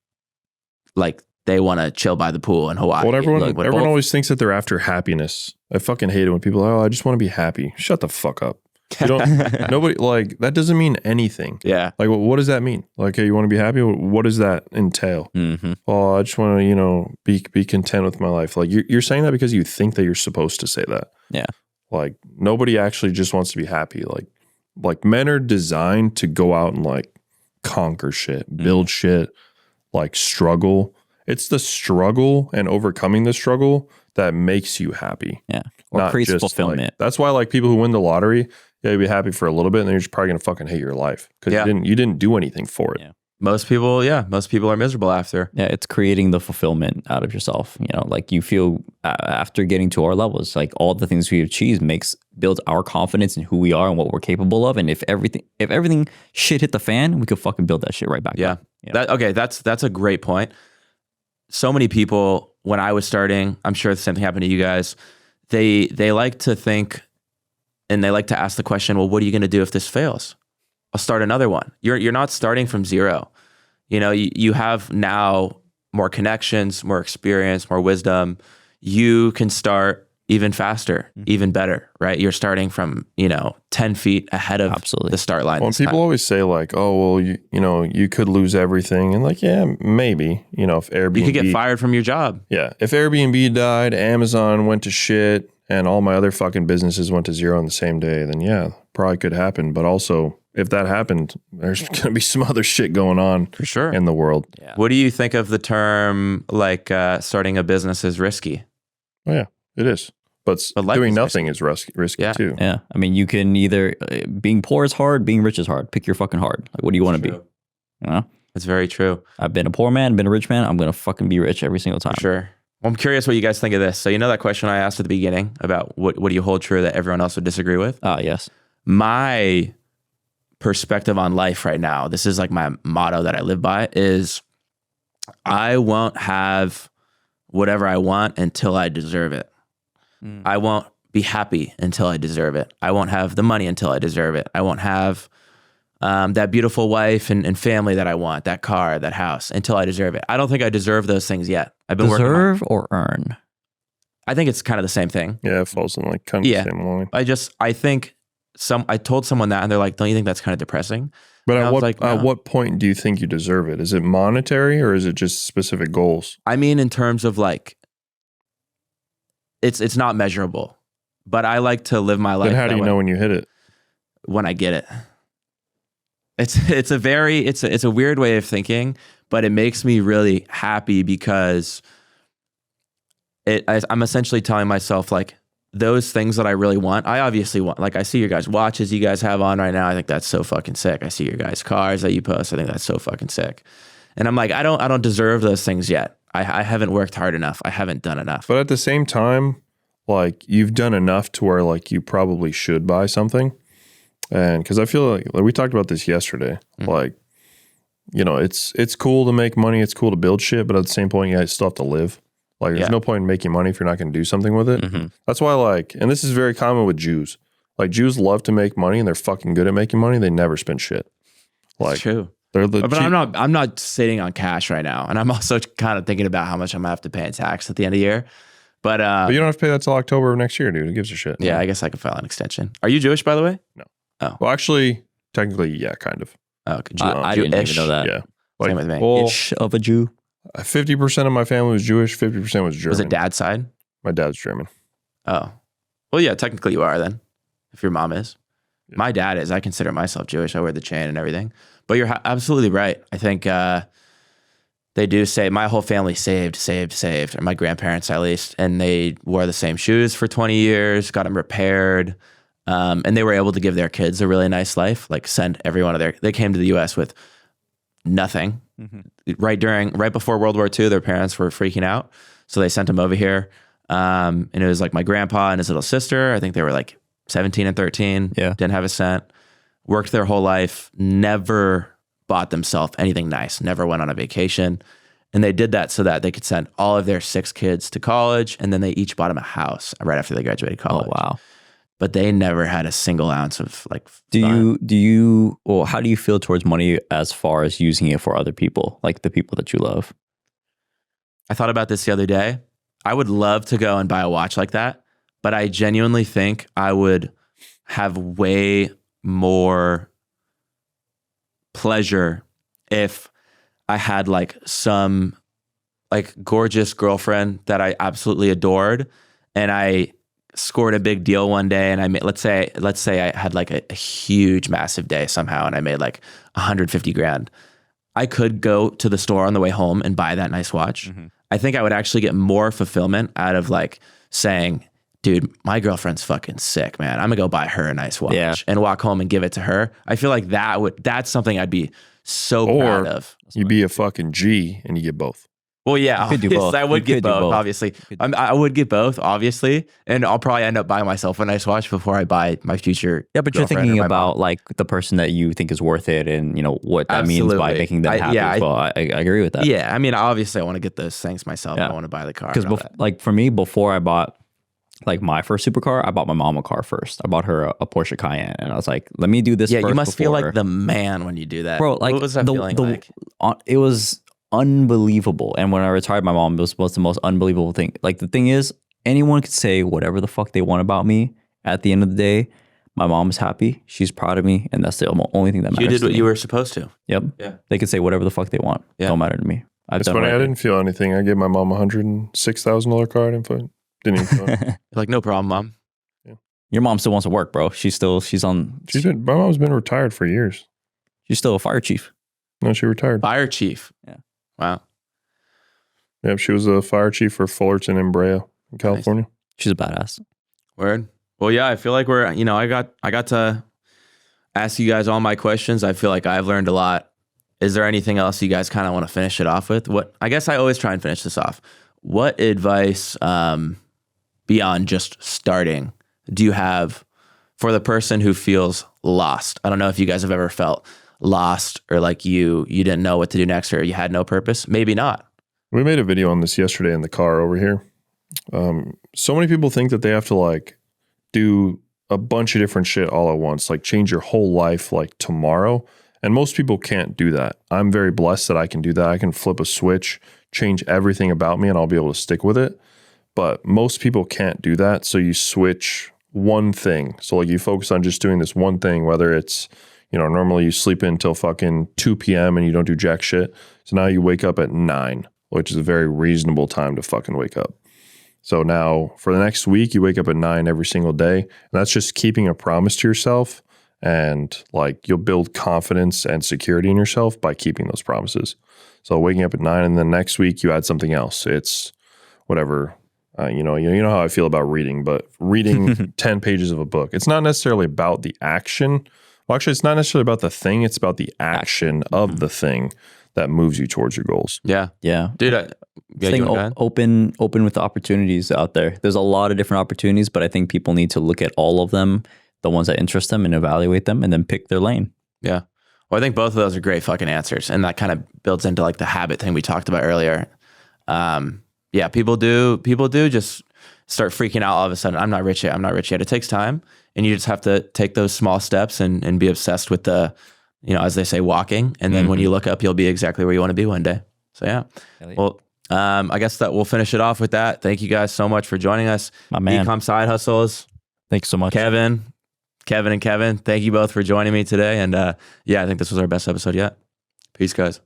like they want to chill by the pool in Hawaii. Well, everyone Like, always thinks that they're after happiness. I fucking hate it when people are, I just want to be happy. Shut the fuck up. You don't, nobody, like, that doesn't mean anything. Yeah. Like, what does that mean? Like, hey, you want to be happy? What does that entail? Mm-hmm. Oh, I just want to, you know, be content with my life. Like, you're saying that because you think that you're supposed to say that. Yeah. Like, nobody actually just wants to be happy. Like men are designed to go out and like conquer shit, build shit, like struggle. It's the struggle and overcoming the struggle that makes you happy. Yeah. Or creates fulfillment. Like, that's why like people who win the lottery, yeah, you'll be happy for a little bit and then you're just probably gonna fucking hate your life because you didn't do anything for it. Yeah. Most people are miserable after. Yeah, it's creating the fulfillment out of yourself. You know, like you feel after getting to our levels, like all the things we achieve builds our confidence in who we are and what we're capable of. And if everything shit hit the fan, we could fucking build that shit right back up. Yeah. That's a great point. So many people, when I was starting, I'm sure the same thing happened to you guys. They like to think and they like to ask the question, well, what are you going to do if this fails? I'll start another one. You're not starting from zero. You know, you have now more connections, more experience, more wisdom. You can start even faster, even better, right? You're starting from, 10 feet ahead of the start line. Well, people always say like, oh, well, you could lose everything. And like, yeah, maybe, if Airbnb. You could get fired from your job. Yeah. If Airbnb died, Amazon went to shit, and all my other fucking businesses went to zero on the same day, then yeah, probably could happen. But also, if that happened, there's going to be some other shit going on for sure in the world. Yeah. What do you think of the term like starting a business is risky? Oh, yeah, it is. But doing nothing is risky too. Yeah. I mean, you can either, being poor is hard, being rich is hard. Pick your fucking hard. Like, what do you want to be? You know? That's very true. I've been a poor man, been a rich man. I'm going to fucking be rich every single time. For sure. Well, I'm curious what you guys think of this. So you know that question I asked at the beginning about what do you hold true that everyone else would disagree with? Yes. My perspective on life right now, this is like my motto that I live by, is I won't have whatever I want until I deserve it. I won't be happy until I deserve it. I won't have the money until I deserve it. I won't have that beautiful wife and family that I want, that car, that house, until I deserve it. I don't think I deserve those things yet. I've been Deserve or earn? I think it's kind of the same thing. Yeah, it falls in like kind of the same line. I think I told someone that and they're like, don't you think that's kind of depressing? But And at what point do you think you deserve it? Is it monetary or is it just specific goals? I mean, in terms of like, it's not measurable, but I like to live my life. Then how do you know when you hit it? When I get it. It's a weird way of thinking, but it makes me really happy because I'm essentially telling myself like, those things that I really want, I obviously want, like I see your guys' watches you guys have on right now. I think that's so fucking sick. I see your guys' cars that you post. I think that's so fucking sick. And I'm like, I don't deserve those things yet. I haven't worked hard enough. I haven't done enough. But at the same time, like you've done enough to where like you probably should buy something. And because I feel like we talked about this yesterday, like, you know, it's cool to make money. It's cool to build shit. But at the same point, you guys still have to live. Like there's no point in making money if you're not going to do something with it. That's why like, and this is very common with Jews. Like Jews love to make money and they're fucking good at making money. They never spend shit. Like it's true. But I'm not sitting on cash right now. And I'm also kind of thinking about how much I'm going to have to pay in tax at the end of the year. But you don't have to pay that till October of next year, dude. Who gives a shit? Yeah, I guess I could file an extension. Are you Jewish, by the way? No. Oh. Well, actually, technically, yeah, kind of. Oh, okay. I didn't even know that. Yeah. Like, same with me. Ish of a Jew. 50% of my family was Jewish, 50% was German. Was it dad's side? My dad's German. Oh. Well, yeah, technically you are then, if your mom is. Yeah. My dad is. I consider myself Jewish. I wear the chain and everything. But you're absolutely right. I think they do say, my whole family saved, or my grandparents at least, and they wore the same shoes for 20 years, got them repaired, and they were able to give their kids a really nice life, like send every one of they came to the U.S. with nothing. Right before World War II, their parents were freaking out, so they sent them over here, and it was like my grandpa and his little sister. I think they were like 17 and 13, didn't have a cent, worked their whole life, never bought themselves anything nice, never went on a vacation. And they did that so that they could send all of their 6 kids to college, and then they each bought them a house right after they graduated college. Oh, wow. But they never had a single ounce of like how do you feel towards money as far as using it for other people, like the people that you love? I thought about this the other day. I would love to go and buy a watch like that, but I genuinely think I would have way more pleasure if I had like some like gorgeous girlfriend that I absolutely adored, and I scored a big deal one day, and I made, let's say I had like a huge massive day somehow, and I made like 150 grand. I could go to the store on the way home and buy that nice watch. I think I would actually get more fulfillment out of like saying, dude, my girlfriend's fucking sick, man. I'm gonna go buy her a nice watch and walk home and give it to her. I feel like that's something I'd be so proud of. You be a fucking G and you get both. Well, yeah, could do both. I would get both, both. obviously. I would get both, obviously. And I'll probably end up buying myself a nice watch before I buy my future. Yeah, but you're thinking about like the person that you think is worth it, and you know what that means by making them happy as well. I agree with that. Yeah, I mean, obviously I want to get those things myself. I want to buy the car. Because like for me, before I bought like my first supercar, I bought my mom a car first. I bought her a Porsche Cayenne, and I was like, let me do this first. Yeah, you must feel like the man when you do that. Bro, like what was that feeling like? It was unbelievable. And when I retired my mom, it was the most unbelievable thing. Like the thing is, anyone could say whatever the fuck they want about me. At the end of the day, my mom is happy. She's proud of me. And that's the only thing that matters. You did what you were supposed to. Yep. Yeah. They could say whatever the fuck they want. Yeah. Don't matter to me. It's funny. I didn't feel anything. I gave my mom $106,000 car. Didn't even feel it. Like, no problem, mom. Yeah. Your mom still wants to work, bro. My mom's been retired for years. She's still a fire chief. No, she retired. Fire chief. Yeah. Wow. Yep, she was a fire chief for Fullerton and Brea in California. Nice. She's a badass. Word. Well, yeah, I feel like I got to ask you guys all my questions. I feel like I've learned a lot. Is there anything else you guys kind of want to finish it off with? I guess I always try and finish this off. What advice beyond just starting do you have for the person who feels lost? I don't know if you guys have ever felt lost or like you didn't know what to do next or you had no purpose. Maybe not. We made a video on this yesterday in the car over here. So many people think that they have to like do a bunch of different shit all at once, like change your whole life like tomorrow. And most people can't do that. I'm very blessed that I can do that. I can flip a switch, change everything about me, and I'll be able to stick with it. But most people can't do that. So you switch one thing. So like you focus on just doing this one thing, whether it's, normally you sleep in until fucking 2 p.m. and you don't do jack shit. So now you wake up at 9, which is a very reasonable time to fucking wake up. So now for the next week, you wake up at 9 every single day. And that's just keeping a promise to yourself. And like you'll build confidence and security in yourself by keeping those promises. So waking up at 9 and then next week you add something else. It's whatever, you know how I feel about reading, but reading 10 pages of a book, it's not necessarily about the action. Well, actually, it's not necessarily about the thing. It's about the action of the thing that moves you towards your goals. Yeah. Dude, Staying open with the opportunities out there. There's a lot of different opportunities, but I think people need to look at all of them, the ones that interest them, and evaluate them, and then pick their lane. Yeah. Well, I think both of those are great fucking answers. And that kind of builds into like the habit thing we talked about earlier. Yeah, people do just start freaking out all of a sudden. I'm not rich yet. It takes time. And you just have to take those small steps and be obsessed with the, as they say, walking. And then when you look up, you'll be exactly where you want to be one day. So yeah. Well, I guess that we'll finish it off with that. Thank you guys so much for joining us. My man. Ecom Side Hustles. Thanks so much. Kevin, thank you both for joining me today. And I think this was our best episode yet. Peace, guys.